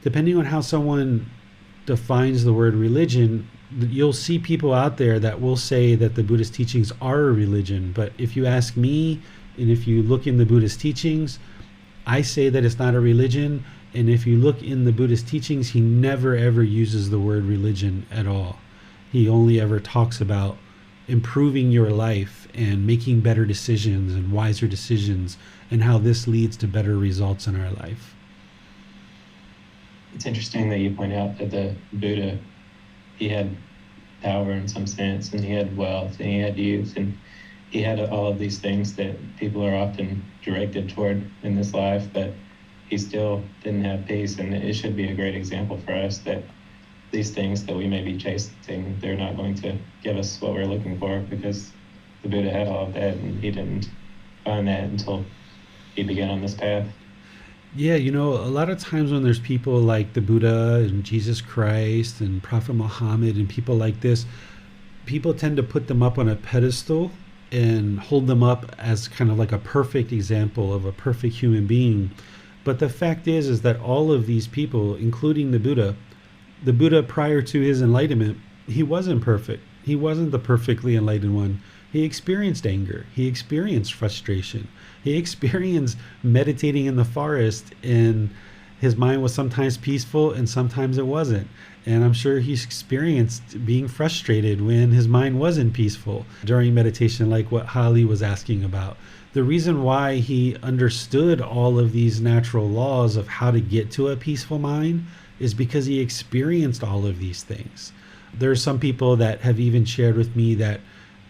depending on how someone defines the word religion, you'll see people out there that will say that the Buddhist teachings are a religion. But if you ask me, and if you look in the Buddhist teachings, I say that it's not a religion. And if you look in the Buddhist teachings, he never ever uses the word religion at all. He only ever talks about improving your life and making better decisions and wiser decisions, and how this leads to better results in our life. It's interesting that you point out that the Buddha, he had power in some sense, and he had wealth, and he had youth, and he had all of these things that people are often directed toward in this life, but he still didn't have peace. And it should be a great example for us that these things that we may be chasing, they're not going to give us what we're looking for, because the Buddha had all of that, and he didn't find that until he began on this path. Yeah, a lot of times when there's people like the Buddha and Jesus Christ and Prophet Muhammad and people like this, people tend to put them up on a pedestal and hold them up as kind of like a perfect example of a perfect human being. But the fact is that all of these people, including the Buddha prior to his enlightenment, he wasn't perfect. He wasn't the perfectly enlightened one. He experienced anger. He experienced frustration. He experienced meditating in the forest, and his mind was sometimes peaceful and sometimes it wasn't. And I'm sure he experienced being frustrated when his mind wasn't peaceful during meditation, like what Holly was asking about. The reason why he understood all of these natural laws of how to get to a peaceful mind is because he experienced all of these things. There are some people that have even shared with me that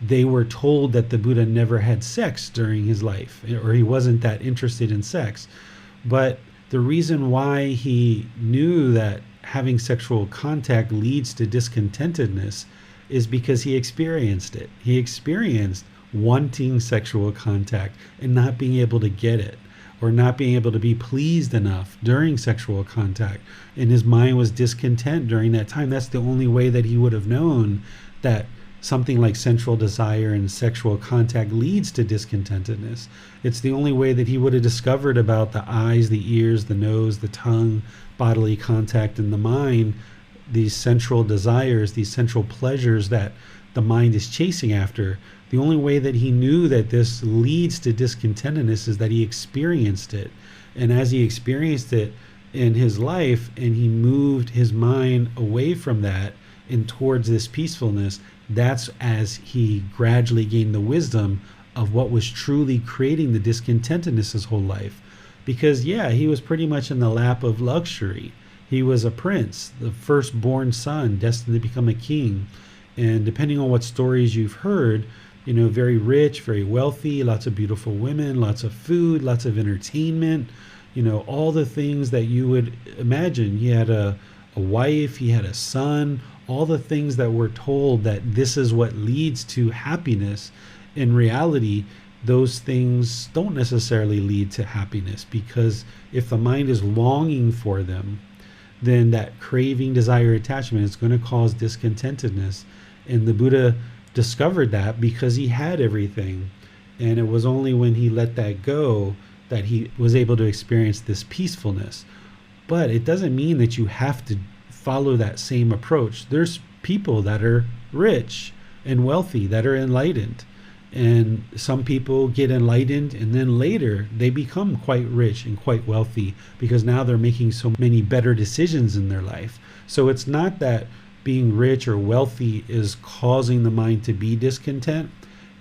they were told that the Buddha never had sex during his life, or he wasn't that interested in sex. But the reason why he knew that having sexual contact leads to discontentedness is because he experienced it. He experienced wanting sexual contact and not being able to get it, or not being able to be pleased enough during sexual contact. And his mind was discontent during that time. That's the only way that he would have known that something like sensual desire and sexual contact leads to discontentedness. It's the only way that he would have discovered about the eyes, the ears, the nose, the tongue, bodily contact, and the mind, these sensual desires, these sensual pleasures that the mind is chasing after. The only way that he knew that this leads to discontentedness is that he experienced it. And as he experienced it in his life, and he moved his mind away from that and towards this peacefulness, that's as he gradually gained the wisdom of what was truly creating the discontentedness his whole life. Because he was pretty much in the lap of luxury. He was a prince, the firstborn son, destined to become a king. And depending on what stories you've heard, very rich, very wealthy, lots of beautiful women, lots of food, lots of entertainment, all the things that you would imagine. He had a wife, he had a son, all the things that we're told that this is what leads to happiness. In reality, those things don't necessarily lead to happiness, because if the mind is longing for them, then that craving, desire, attachment is going to cause discontentedness. And the Buddha discovered that because he had everything. And it was only when he let that go that he was able to experience this peacefulness. But it doesn't mean that you have to follow that same approach. There's people that are rich and wealthy that are enlightened. And some people get enlightened and then later they become quite rich and quite wealthy because now they're making so many better decisions in their life. So it's not that being rich or wealthy is causing the mind to be discontent.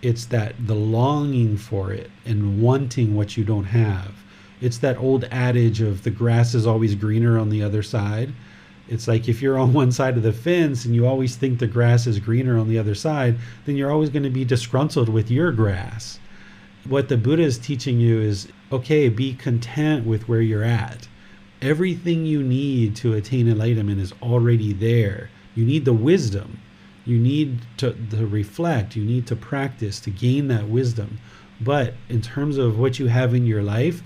It's that the longing for it and wanting what you don't have. It's that old adage of the grass is always greener on the other side. It's like if you're on one side of the fence and you always think the grass is greener on the other side, then you're always going to be disgruntled with your grass. What the Buddha is teaching you is, okay, be content with where you're at. Everything you need to attain enlightenment is already there. You need the wisdom. You need to reflect. You need to practice to gain that wisdom. But in terms of what you have in your life,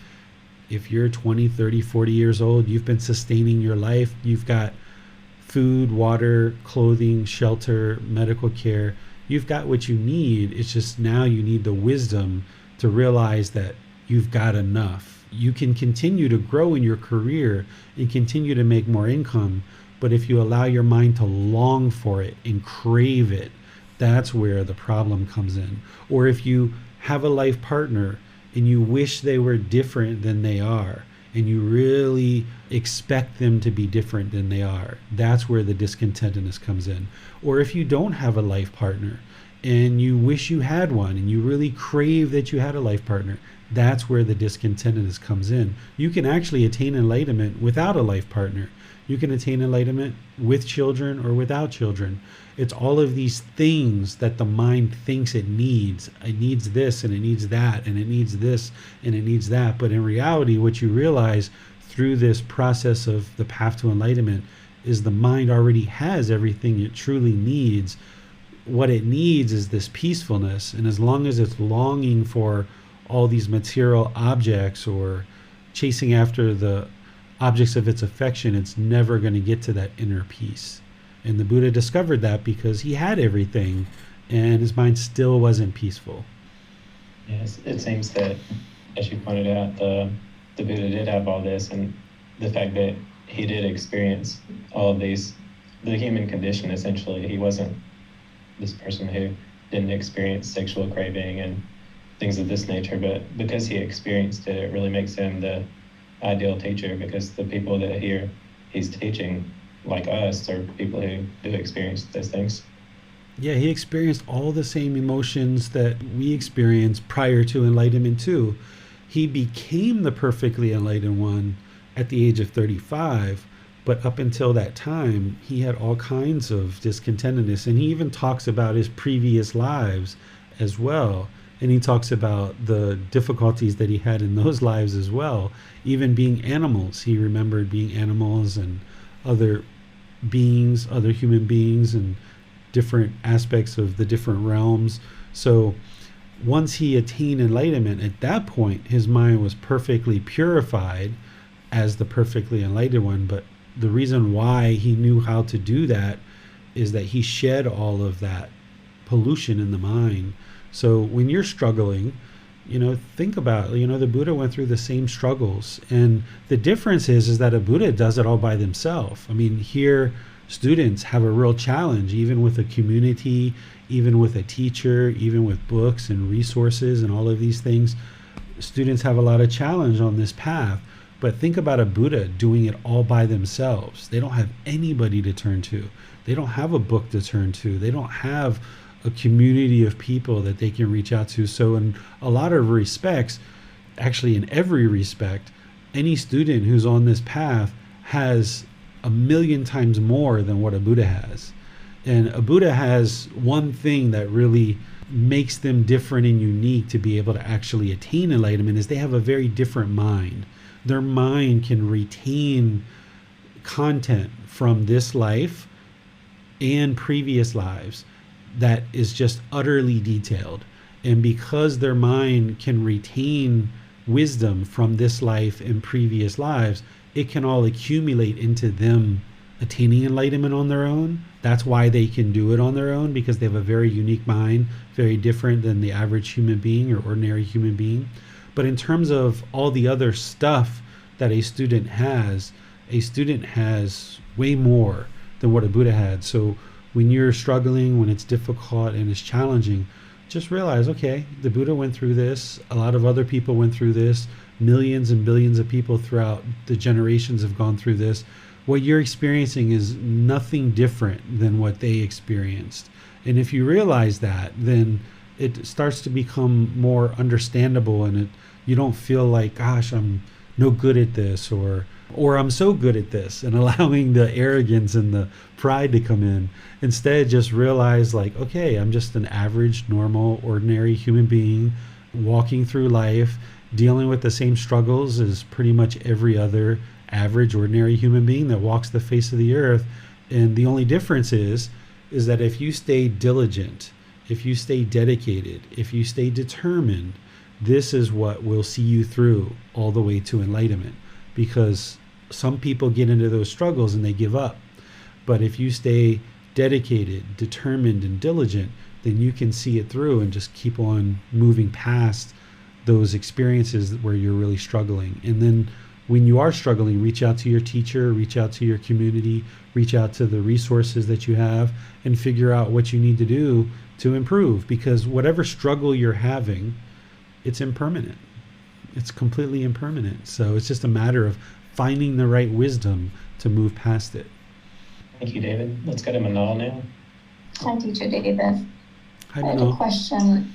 if you're 20, 30, 40 years old, you've been sustaining your life, you've got food, water, clothing, shelter, medical care, you've got what you need. It's just now you need the wisdom to realize that you've got enough. You can continue to grow in your career and continue to make more income, but if you allow your mind to long for it and crave it, that's where the problem comes in. Or if you have a life partner and you wish they were different than they are, and you really expect them to be different than they are, that's where the discontentedness comes in. Or if you don't have a life partner and you wish you had one and you really crave that you had a life partner, that's where the discontentedness comes in. You can actually attain enlightenment without a life partner. You can attain enlightenment with children or without children. It's all of these things that the mind thinks it needs. It needs this and it needs that and it needs this and it needs that. But in reality, what you realize through this process of the path to enlightenment is the mind already has everything it truly needs. What it needs is this peacefulness. And as long as it's longing for all these material objects or chasing after the objects of its affection, it's never going to get to that inner peace. And the Buddha discovered that because he had everything and his mind still wasn't peaceful. Yes, it seems that, as you pointed out, the Buddha did have all this, and the fact that he did experience all of these, the human condition essentially. He wasn't this person who didn't experience sexual craving and things of this nature, but because he experienced it, it really makes him the ideal teacher, because the people that he's teaching, like us, are people who do experience those things. Yeah, he experienced all the same emotions that we experienced prior to enlightenment too. He became the perfectly enlightened one at the age of 35, but up until that time, he had all kinds of discontentedness. And he even talks about his previous lives as well. And he talks about the difficulties that he had in those lives as well. Even being animals, he remembered being animals and other beings, other human beings, and different aspects of the different realms. So once he attained enlightenment, at that point, his mind was perfectly purified as the perfectly enlightened one. But the reason why he knew how to do that is that he shed all of that pollution in the mind. So when you're struggling, think about, the Buddha went through the same struggles. And the difference is that a Buddha does it all by themselves. I mean, here students have a real challenge, even with a community, even with a teacher, even with books and resources and all of these things. Students have a lot of challenge on this path. But think about a Buddha doing it all by themselves. They don't have anybody to turn to. They don't have a book to turn to. They don't have a community of people that they can reach out to. So in a lot of respects, actually in every respect, any student who's on this path has 1,000,000 times more than what a Buddha has. And a Buddha has one thing that really makes them different and unique to be able to actually attain enlightenment is they have a very different mind. Their mind can retain content from this life and previous lives that is just utterly detailed. And because their mind can retain wisdom from this life and previous lives, it can all accumulate into them attaining enlightenment on their own. That's why they can do it on their own, because they have a very unique mind, very different than the average human being or ordinary human being. But in terms of all the other stuff that a student has, a student has way more than what a Buddha had. So when you're struggling, when it's difficult and it's challenging, just realize, okay, the Buddha went through this. A lot of other people went through this. Millions and billions of people throughout the generations have gone through this. What you're experiencing is nothing different than what they experienced. And if you realize that, then it starts to become more understandable, and you don't feel like, gosh, I'm no good at this, or I'm so good at this, and allowing the arrogance and the pride to come in. Instead, just realize, like, okay, I'm just an average, normal, ordinary human being walking through life, dealing with the same struggles as pretty much every other average, ordinary human being that walks the face of the earth. And the only difference is that if you stay diligent, if you stay dedicated, if you stay determined, this is what will see you through all the way to enlightenment. Because some people get into those struggles and they give up. But if you stay dedicated, determined, and diligent, then you can see it through and just keep on moving past those experiences where you're really struggling. And then when you are struggling, reach out to your teacher, reach out to your community, reach out to the resources that you have, and figure out what you need to do to improve. Because whatever struggle you're having, it's impermanent. It's completely impermanent. So it's just a matter of finding the right wisdom to move past it. Thank you, David. Let's go to Manal now. Hi, Teacher David. Hi, I had a Manal. question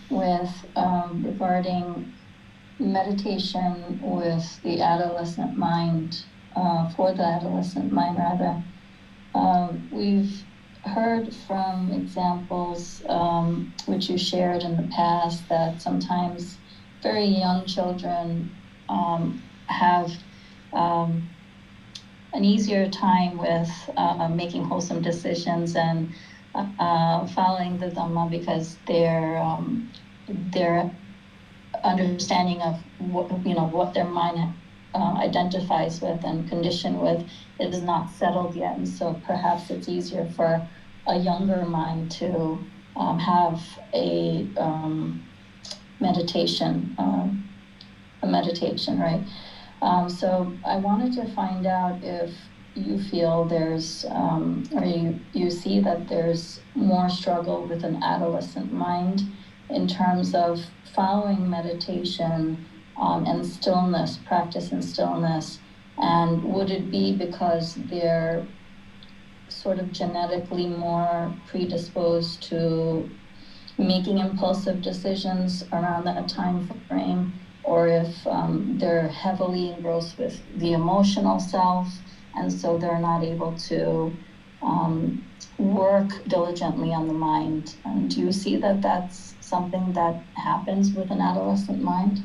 regarding meditation with the adolescent mind, for the adolescent mind, rather. We've heard from examples which you shared in the past that sometimes very young children have an easier time with making wholesome decisions and following the Dhamma, because their understanding of what their mind identifies with and conditioned with is not settled yet, and so perhaps it's easier for a younger mind to have a meditation, right? So I wanted to find out if you feel there's, or you see that there's more struggle with an adolescent mind in terms of following meditation and stillness, practice in stillness, and would it be because they're sort of genetically more predisposed to making impulsive decisions around that time frame, or if they're heavily engrossed with the emotional self, and so they're not able to work diligently on the mind? And do you see that that's something that happens with an adolescent mind?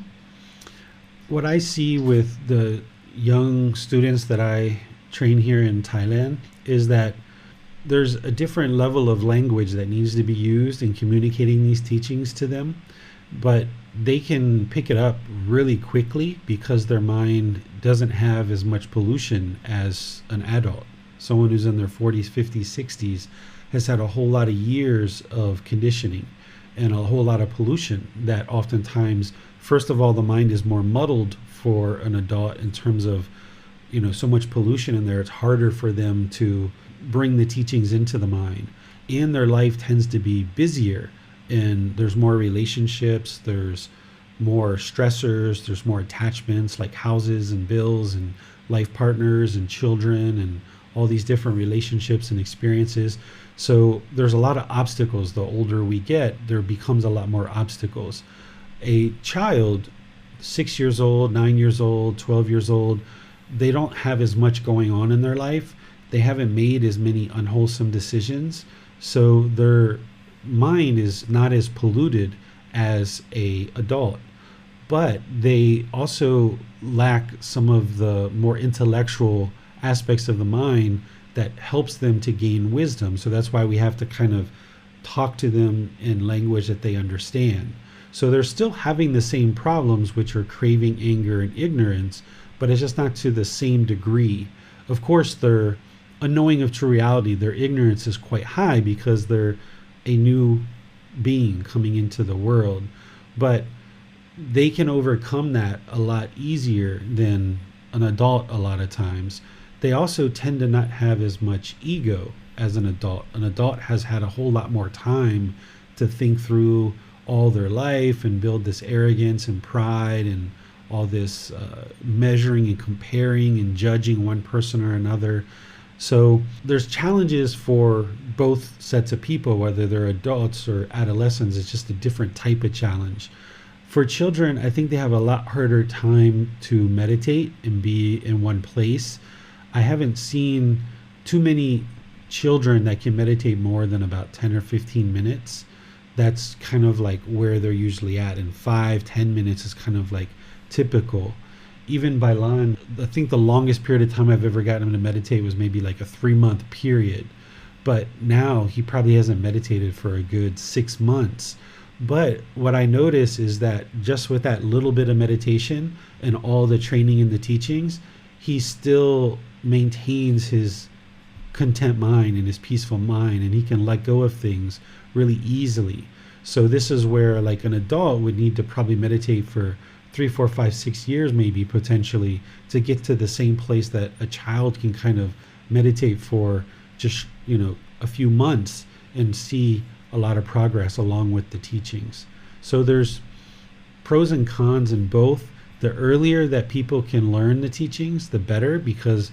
What I see with the young students that I train here in Thailand is that there's a different level of language that needs to be used in communicating these teachings to them, but they can pick it up really quickly because their mind doesn't have as much pollution as an adult. Someone who's in their 40s, 50s, 60s has had a whole lot of years of conditioning and a whole lot of pollution that oftentimes, first of all, the mind is more muddled for an adult in terms of, so much pollution in there. It's harder for them to bring the teachings into the mind, and their life tends to be busier, and there's more relationships, there's more stressors, there's more attachments like houses and bills and life partners and children and all these different relationships and experiences. So there's a lot of obstacles. The older we get, there becomes a lot more obstacles. A child, 6 years old, 9 years old, 12 years old, they don't have as much going on in their life. They haven't made as many unwholesome decisions. So their mind is not as polluted as a adult. But they also lack some of the more intellectual aspects of the mind that helps them to gain wisdom. So that's why we have to kind of talk to them in language that they understand. So they're still having the same problems, which are craving, anger, and ignorance, but it's just not to the same degree. Of course, they're unknowing of true reality. Their ignorance is quite high because they're a new being coming into the world. But they can overcome that a lot easier than an adult a lot of times. they also tend to not have as much ego as an adult. An adult has had a whole lot more time to think through all their life and build this arrogance and pride and all this measuring and comparing and judging one person or another. So there's challenges for both sets of people, whether they're adults or adolescents. It's just a different type of challenge. For children, I think they have a lot harder time to meditate and be in one place. I haven't seen too many children that can meditate more than about 10 or 15 minutes. That's kind of like where they're usually at. And 5-10 minutes is kind of like typical. Even Bailan, I think the longest period of time I've ever gotten him to meditate was maybe like a 3-month period. But now he probably hasn't meditated for a good 6 months. But what I notice is that just with that little bit of meditation and all the training and the teachings, he still maintains his content mind and his peaceful mind, and he can let go of things really easily. So this is where like an adult would need to probably meditate for 3, 4, 5, 6 years maybe potentially to get to the same place that a child can kind of meditate for just, a few months and see a lot of progress along with the teachings. So there's pros and cons in both. The earlier that people can learn the teachings, the better, because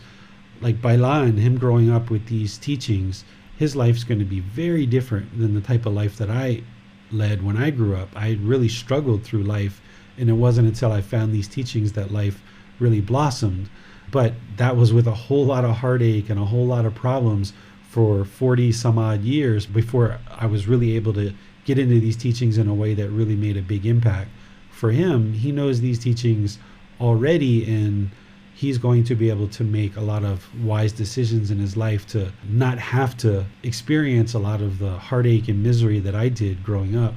like Bailan, him growing up with these teachings, his life's going to be very different than the type of life that I led when I grew up. I really struggled through life, and it wasn't until I found these teachings that life really blossomed. But that was with a whole lot of heartache and a whole lot of problems for 40 some odd years before I was really able to get into these teachings in a way that really made a big impact. For him, he knows these teachings already, and he's going to be able to make a lot of wise decisions in his life to not have to experience a lot of the heartache and misery that I did growing up,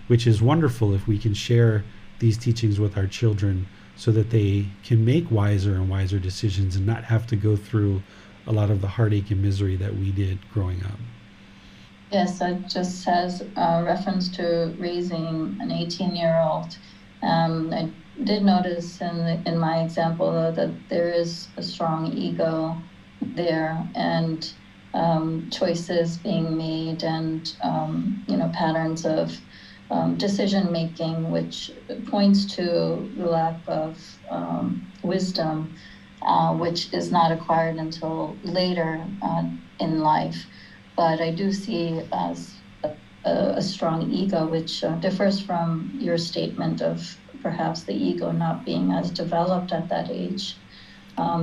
which is wonderful if we can share these teachings with our children so that they can make wiser and wiser decisions and not have to go through a lot of the heartache and misery that we did growing up. Yes, that just has reference to raising an 18-year-old. I did notice in my example, though, that there is a strong ego there, and choices being made, and patterns of decision making, which points to the lack of wisdom, which is not acquired until later in life. But I do see as a strong ego, which differs from your statement of perhaps the ego not being as developed at that age.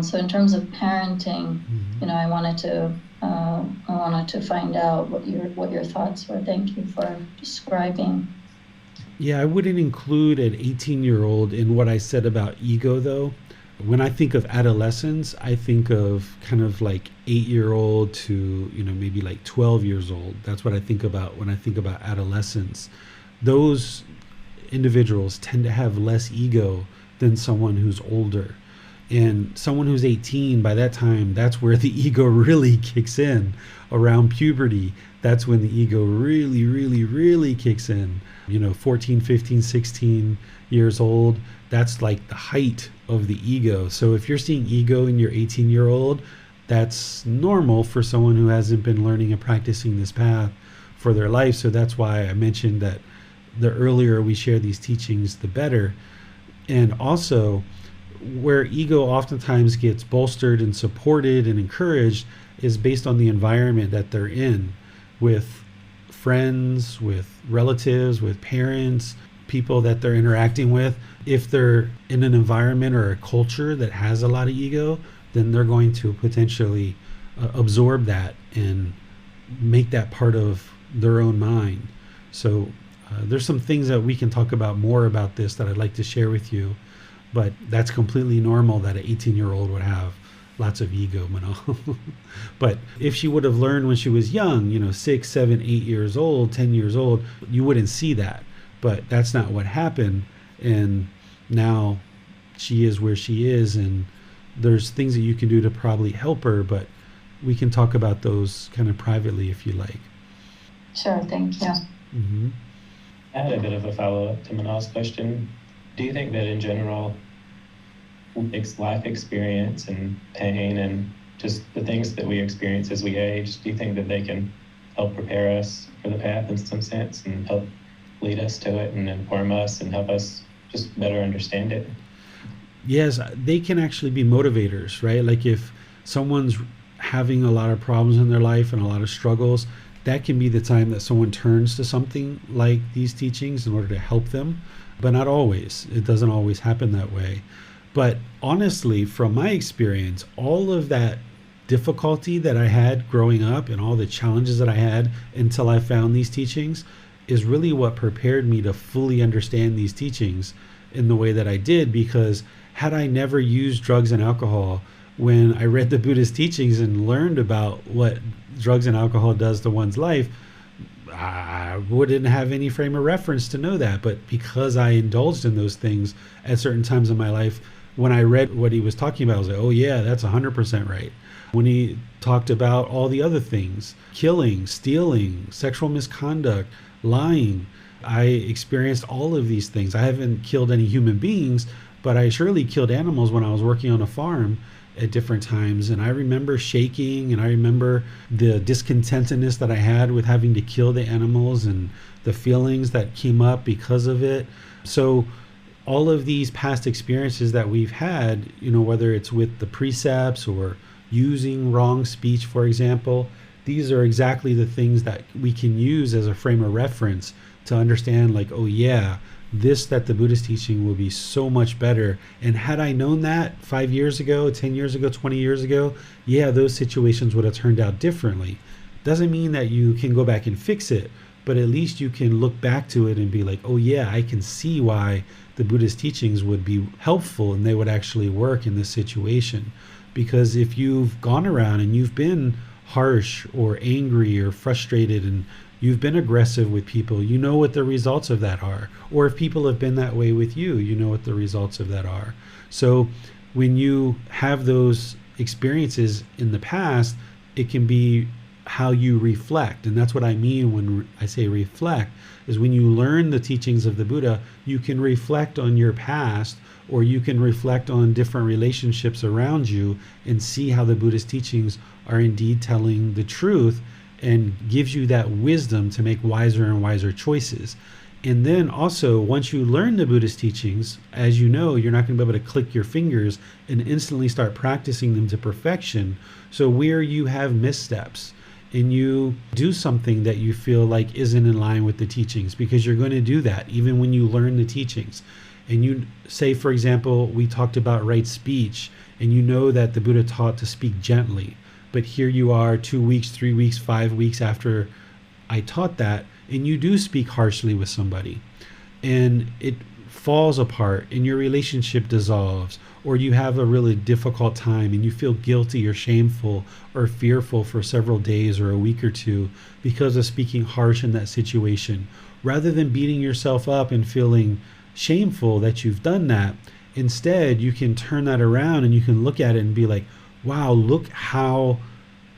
So in terms of parenting, I wanted to find out what your thoughts were. Thank you for describing. Yeah, I wouldn't include an 18-year-old in what I said about ego, though. When I think of adolescence, I think of kind of like 8-year-old to, maybe like 12 years old. That's what I think about when I think about adolescence. Those individuals tend to have less ego than someone who's older. And someone who's 18, by that time, that's where the ego really kicks in. Around puberty, that's when the ego really, really, really kicks in. 14, 15, 16 years old, that's like the height of the ego. So if you're seeing ego in your 18-year-old, that's normal for someone who hasn't been learning and practicing this path for their life. So that's why I mentioned that the earlier we share these teachings, the better. And also, where ego oftentimes gets bolstered and supported and encouraged is based on the environment that they're in, with friends, with relatives, with parents, people that they're interacting with. If they're in an environment or a culture that has a lot of ego, then they're going to potentially absorb that and make that part of their own mind. So there's some things that we can talk about more about this that I'd like to share with you, but that's completely normal that an 18-year-old would have lots of ego, But if she would have learned when she was young, 6, 7, 8 years old, 10 years old, you wouldn't see that. But that's not what happened. And now she is where she is, and there's things that you can do to probably help her, but we can talk about those kind of privately if you like. Sure, thank you. Mm-hmm. I had a bit of a follow-up to Manal's question. Do you think that in general, life experience and pain and just the things that we experience as we age, do you think that they can help prepare us for the path in some sense and help lead us to it and inform us and help us just better understand it? Yes, they can actually be motivators, right? Like if someone's having a lot of problems in their life and a lot of struggles, that can be the time that someone turns to something like these teachings in order to help them. But not always. It doesn't always happen that way. But honestly, from my experience, all of that difficulty that I had growing up and all the challenges that I had until I found these teachings is really what prepared me to fully understand these teachings in the way that I did. Because had I never used drugs and alcohol, when I read the Buddha's teachings and learned about what drugs and alcohol does to one's life, I wouldn't have any frame of reference to know that. But because I indulged in those things at certain times in my life, when I read what he was talking about, I was like, oh yeah, that's 100% right. When he talked about all the other things, killing, stealing, sexual misconduct, lying, I experienced all of these things. I haven't killed any human beings, but I surely killed animals when I was working on a farm at different times. And I remember shaking, and I remember the discontentedness that I had with having to kill the animals and the feelings that came up because of it. So all of these past experiences that we've had, whether it's with the precepts or using wrong speech, for example, these are exactly the things that we can use as a frame of reference to understand, like, oh yeah, this that the Buddha's teaching will be so much better. And had I known that 5 years ago, 10 years ago, 20 years ago, yeah, those situations would have turned out differently. Doesn't mean that you can go back and fix it, but at least you can look back to it and be like, oh yeah, I can see why the Buddha's teachings would be helpful and they would actually work in this situation. Because if you've gone around and you've been harsh or angry or frustrated and you've been aggressive with people, you know what the results of that are. Or if people have been that way with you, you know what the results of that are. So when you have those experiences in the past, it can be how you reflect. And that's what I mean when I say reflect, is when you learn the teachings of the Buddha, you can reflect on your past, or you can reflect on different relationships around you and see how the Buddha's teachings are indeed telling the truth, and gives you that wisdom to make wiser and wiser choices. And then also, once you learn the Buddhist teachings, as you know, you're not going to be able to click your fingers and instantly start practicing them to perfection. So where you have missteps and you do something that you feel like isn't in line with the teachings, because you're going to do that even when you learn the teachings. And you say, for example, we talked about right speech, and you know that the Buddha taught to speak gently. But here you are 2 weeks, 3 weeks, 5 weeks after I taught that, and you do speak harshly with somebody, and it falls apart and your relationship dissolves, or you have a really difficult time and you feel guilty or shameful or fearful for several days or a week or two because of speaking harsh in that situation. Rather than beating yourself up and feeling shameful that you've done that, instead you can turn that around and you can look at it and be like, wow, look how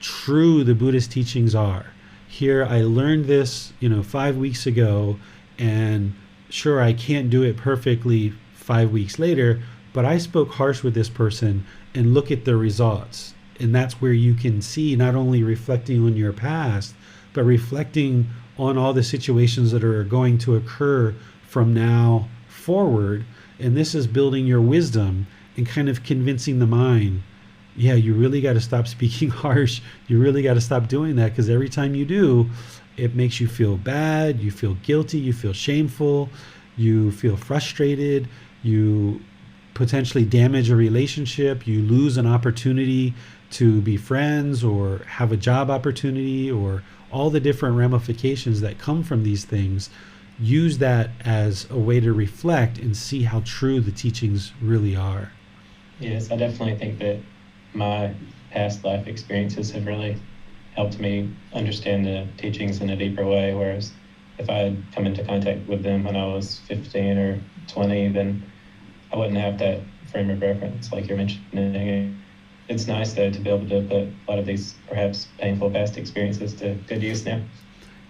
true the Buddhist teachings are. Here, I learned this, 5 weeks ago, and sure, I can't do it perfectly 5 weeks later, but I spoke harsh with this person, and look at the results. And that's where you can see, not only reflecting on your past, but reflecting on all the situations that are going to occur from now forward. And this is building your wisdom and kind of convincing the mind, yeah, you really got to stop speaking harsh. You really got to stop doing that, because every time you do, it makes you feel bad. You feel guilty. You feel shameful. You feel frustrated. You potentially damage a relationship. You lose an opportunity to be friends or have a job opportunity, or all the different ramifications that come from these things. Use that as a way to reflect and see how true the teachings really are. Yes, I definitely think that my past life experiences have really helped me understand the teachings in a deeper way, whereas if I had come into contact with them when I was 15 or 20, then I wouldn't have that frame of reference like you're mentioning. It's nice, though, to be able to put a lot of these perhaps painful past experiences to good use now.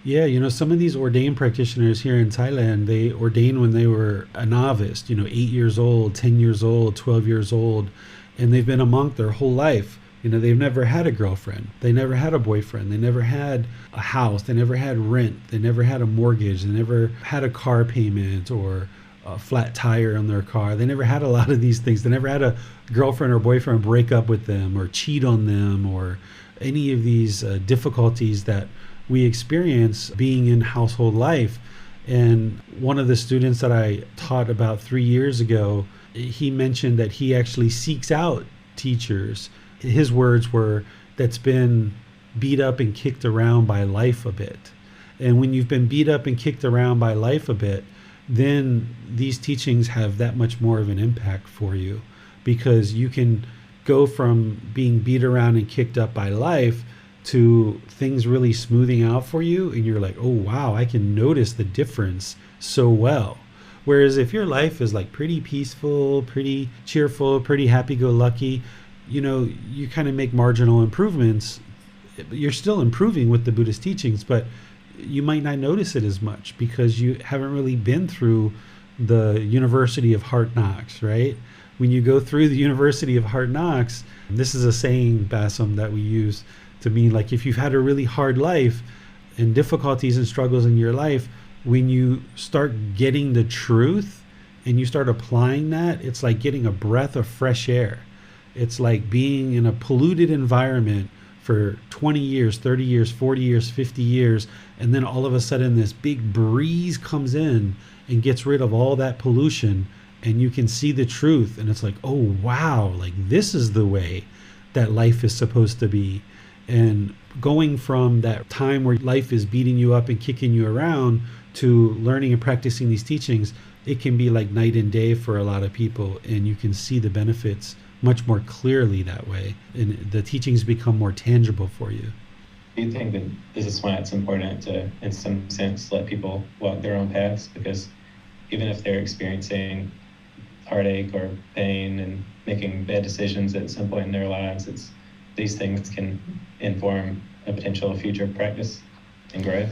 Yeah, some of these ordained practitioners here in Thailand, they ordained when they were a novice, 8 years old, 10 years old, 12 years old, and they've been a monk their whole life. They've never had a girlfriend. They never had a boyfriend. They never had a house. They never had rent. They never had a mortgage. They never had a car payment or a flat tire on their car. They never had a lot of these things. They never had a girlfriend or boyfriend break up with them or cheat on them or any of these difficulties that we experience being in household life. And one of the students that I taught about 3 years ago, he mentioned that he actually seeks out teachers. His words were, that's been beat up and kicked around by life a bit. And when you've been beat up and kicked around by life a bit, then these teachings have that much more of an impact for you, because you can go from being beat around and kicked up by life to things really smoothing out for you, and you're like, oh wow, I can notice the difference so well. Whereas if your life is like pretty peaceful, pretty cheerful, pretty happy-go-lucky, you kind of make marginal improvements. You're still improving with the Buddhist teachings, but you might not notice it as much because you haven't really been through the University of Hard Knocks, right? When you go through the University of Hard Knocks, this is a saying, Bassam, that we use to mean like if you've had a really hard life and difficulties and struggles in your life, when you start getting the truth and you start applying that, it's like getting a breath of fresh air. It's like being in a polluted environment for 20 years, 30 years, 40 years, 50 years, and then all of a sudden this big breeze comes in and gets rid of all that pollution, and you can see the truth, and it's like, oh wow, like this is the way that life is supposed to be. And going from that time where life is beating you up and kicking you around to learning and practicing these teachings, it can be like night and day for a lot of people, and you can see the benefits much more clearly that way, and the teachings become more tangible for you. Do you think that this is why it's important to, in some sense, let people walk their own paths? Because even if they're experiencing heartache or pain and making bad decisions at some point in their lives, these things can inform a potential future practice and growth.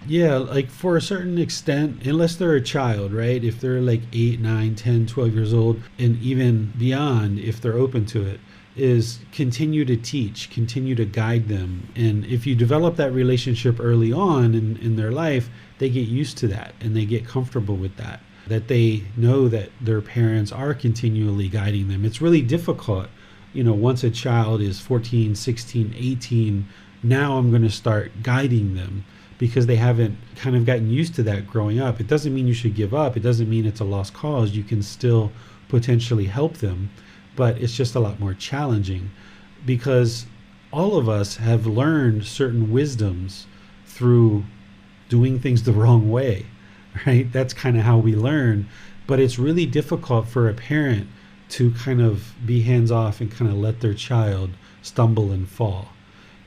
Yeah, like for a certain extent, unless they're a child, right? If they're like 8, 9, 10, 12 years old, and even beyond, if they're open to it, is continue to teach, continue to guide them. And if you develop that relationship early on in their life, they get used to that and they get comfortable with that they know that their parents are continually guiding them. It's really difficult, once a child is 14, 16, 18, now I'm going to start guiding them, because they haven't kind of gotten used to that growing up. It doesn't mean you should give up. It doesn't mean it's a lost cause. You can still potentially help them, but it's just a lot more challenging, because all of us have learned certain wisdoms through doing things the wrong way, right? That's kind of how we learn, but it's really difficult for a parent to kind of be hands off and kind of let their child stumble and fall.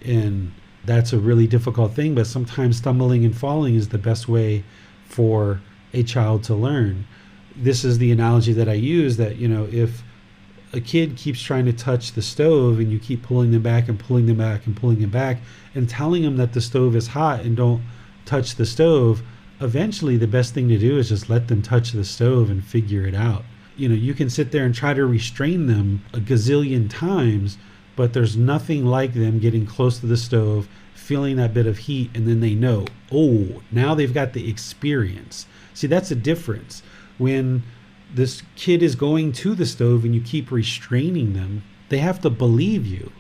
And that's a really difficult thing, but sometimes stumbling and falling is the best way for a child to learn. This is the analogy that I use, that, if a kid keeps trying to touch the stove and you keep pulling them back and pulling them back and pulling them back and telling them that the stove is hot and don't touch the stove, eventually the best thing to do is just let them touch the stove and figure it out. You can sit there and try to restrain them a gazillion times, but there's nothing like them getting close to the stove, feeling that bit of heat, and then they know, oh, now they've got the experience. See, that's a difference. When this kid is going to the stove and you keep restraining them, they have to believe you.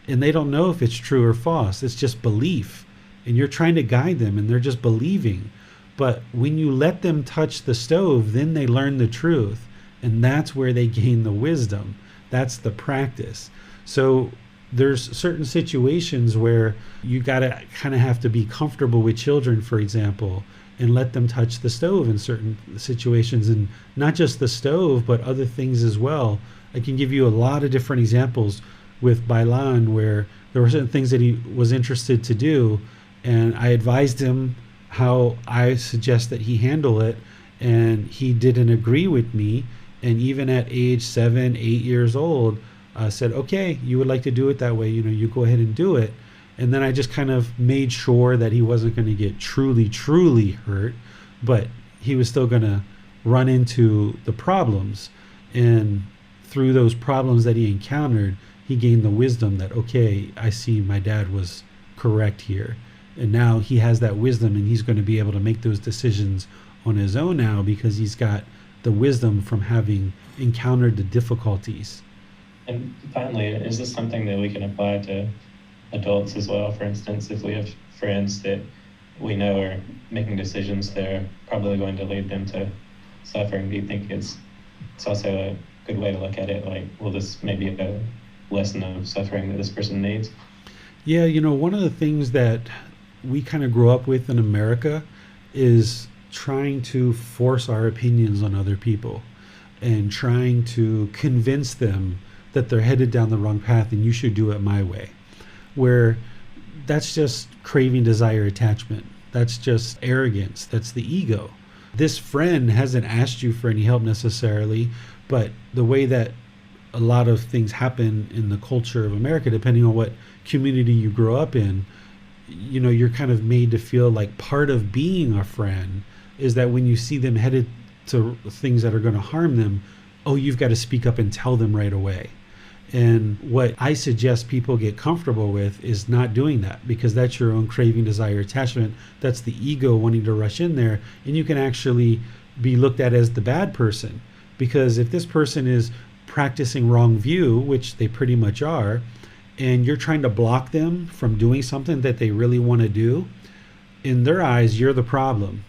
And they don't know if it's true or false. It's just belief. And you're trying to guide them and they're just believing. But when you let them touch the stove, then they learn the truth. And that's where they gain the wisdom. That's the practice. So there's certain situations where you gotta kind of have to be comfortable with children, for example, and let them touch the stove in certain situations, and not just the stove, but other things as well. I can give you a lot of different examples with Bailan where there were certain things that he was interested to do, and I advised him how I suggest that he handle it, and he didn't agree with me. And even at age 7, 8 years old, said, okay, you would like to do it that way, you go ahead and do it. And then I just kind of made sure that he wasn't going to get truly, truly hurt, but he was still going to run into the problems. And through those problems that he encountered, he gained the wisdom that, okay, I see my dad was correct here. And now he has that wisdom, and he's going to be able to make those decisions on his own now because he's got the wisdom from having encountered the difficulties. And finally, is this something that we can apply to adults as well? For instance, if we have friends that we know are making decisions that are probably going to lead them to suffering, do you think it's also a good way to look at it? Like, will this maybe a lesson of suffering that this person needs? Yeah, one of the things that we kind of grow up with in America is trying to force our opinions on other people and trying to convince them that they're headed down the wrong path and you should do it my way, where that's just craving, desire, attachment. That's just arrogance. That's the ego. This friend hasn't asked you for any help necessarily, but the way that a lot of things happen in the culture of America, depending on what community you grow up in, you're kind of made to feel like part of being a friend is that when you see them headed to things that are going to harm them, oh, you've got to speak up and tell them right away. And what I suggest people get comfortable with is not doing that, because that's your own craving, desire, attachment. That's the ego wanting to rush in there. And you can actually be looked at as the bad person, because if this person is practicing wrong view, which they pretty much are, and you're trying to block them from doing something that they really want to do, in their eyes, you're the problem.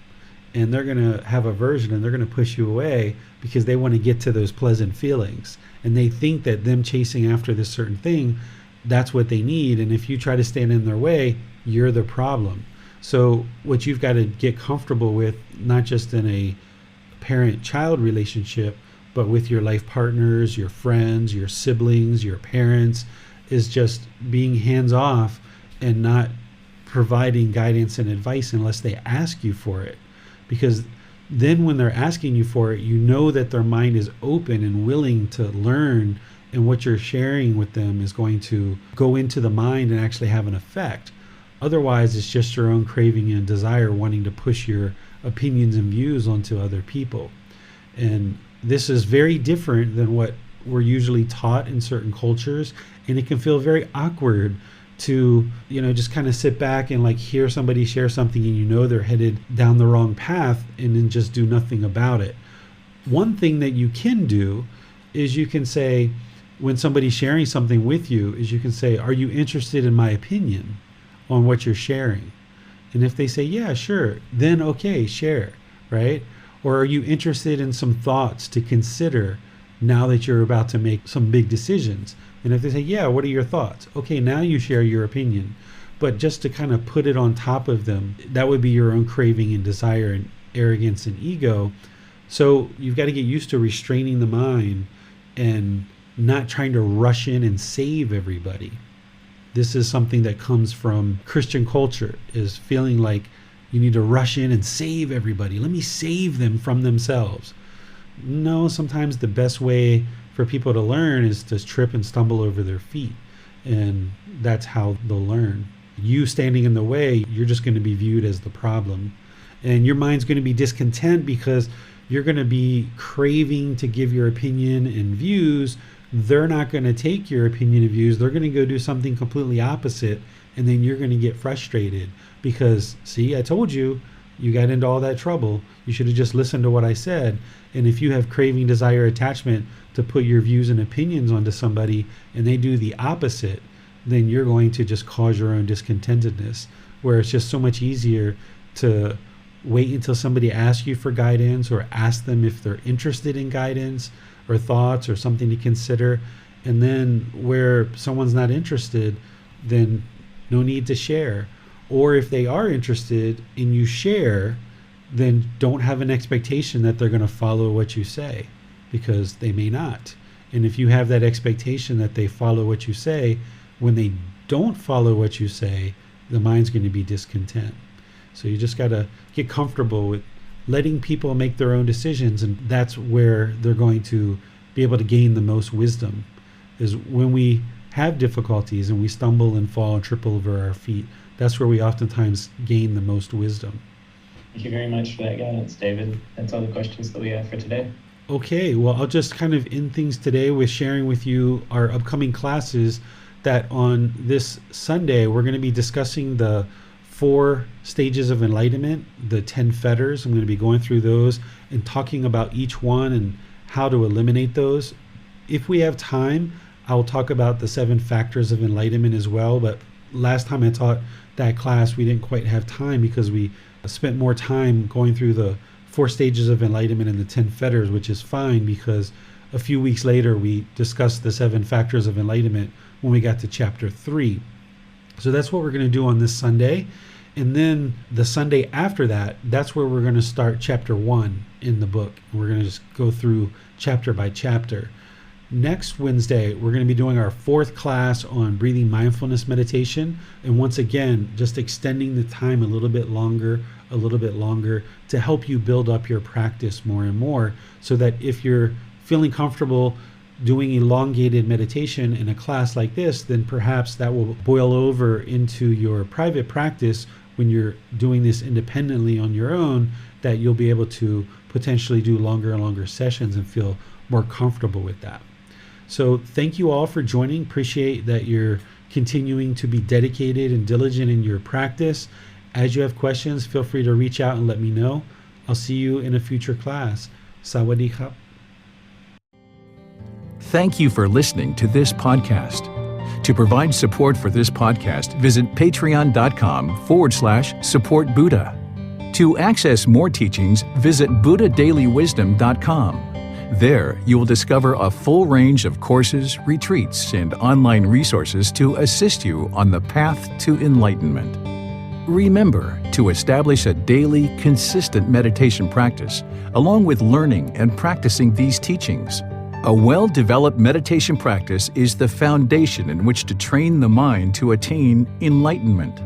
And they're going to have aversion and they're going to push you away because they want to get to those pleasant feelings. And they think that them chasing after this certain thing, that's what they need. And if you try to stand in their way, you're the problem. So what you've got to get comfortable with, not just in a parent-child relationship, but with your life partners, your friends, your siblings, your parents, is just being hands-off and not providing guidance and advice unless they ask you for it. Because then when they're asking you for it, you know that their mind is open and willing to learn, and what you're sharing with them is going to go into the mind and actually have an effect. Otherwise, it's just your own craving and desire wanting to push your opinions and views onto other people. And this is very different than what we're usually taught in certain cultures, and it can feel very awkward to just kind of sit back and like hear somebody share something and they're headed down the wrong path and then just do nothing about it. One thing that you can do is you can say, when somebody's sharing something with you, is you can say, are you interested in my opinion on what you're sharing? And if they say, yeah, sure, then okay, share, right? Or are you interested in some thoughts to consider now that you're about to make some big decisions? And if they say, yeah, what are your thoughts? Okay, now you share your opinion. But just to kind of put it on top of them, that would be your own craving and desire and arrogance and ego. So you've got to get used to restraining the mind and not trying to rush in and save everybody. This is something that comes from Christian culture, is feeling like you need to rush in and save everybody. Let me save them from themselves. No, sometimes the best way for people to learn is to trip and stumble over their feet. And that's how they'll learn. You standing in the way, you're just going to be viewed as the problem. And your mind's going to be discontent because you're going to be craving to give your opinion and views. They're not going to take your opinion and views. They're going to go do something completely opposite. And then you're going to get frustrated because, see, I told you, you got into all that trouble. You should have just listened to what I said. And if you have craving, desire, attachment to put your views and opinions onto somebody and they do the opposite, then you're going to just cause your own discontentedness, where it's just so much easier to wait until somebody asks you for guidance or ask them if they're interested in guidance or thoughts or something to consider. And then where someone's not interested, then no need to share. Or if they are interested and you share, then don't have an expectation that they're going to follow what you say, because they may not. And if you have that expectation that they follow what you say, when they don't follow what you say, the mind's going to be discontent. So you just got to get comfortable with letting people make their own decisions, and that's where they're going to be able to gain the most wisdom, is when we have difficulties and we stumble and fall and trip over our feet. That's where we oftentimes gain the most wisdom. Thank you very much for that guidance, David. That's all the questions that we have for today. Okay, well, I'll just kind of end things today with sharing with you our upcoming classes. That on this Sunday, we're going to be discussing the 4 stages of enlightenment, the 10 fetters. I'm going to be going through those and talking about each one and how to eliminate those. If we have time, I'll talk about the 7 factors of enlightenment as well. But last time I taught that class, we didn't quite have time because we spent more time going through the 4 stages of enlightenment and the 10 fetters, which is fine because a few weeks later we discussed the 7 factors of enlightenment when we got to chapter 3. So that's what we're going to do on this Sunday. And then the Sunday after that, that's where we're going to start chapter 1 in the book. We're going to just go through chapter by chapter. Next Wednesday, we're going to be doing our 4th class on breathing mindfulness meditation. And once again, just extending the time a little bit longer to help you build up your practice more and more, so that if you're feeling comfortable doing elongated meditation in a class like this, then perhaps that will boil over into your private practice when you're doing this independently on your own, that you'll be able to potentially do longer and longer sessions and feel more comfortable with that. So thank you all for joining. Appreciate that you're continuing to be dedicated and diligent in your practice. As you have questions, feel free to reach out and let me know. I'll see you in a future class. Sawadee khap. Thank you for listening to this podcast. To provide support for this podcast, visit patreon.com/support Buddha. To access more teachings, visit buddhadailywisdom.com. There, you will discover a full range of courses, retreats, and online resources to assist you on the path to enlightenment. Remember to establish a daily, consistent meditation practice, along with learning and practicing these teachings. A well-developed meditation practice is the foundation in which to train the mind to attain enlightenment.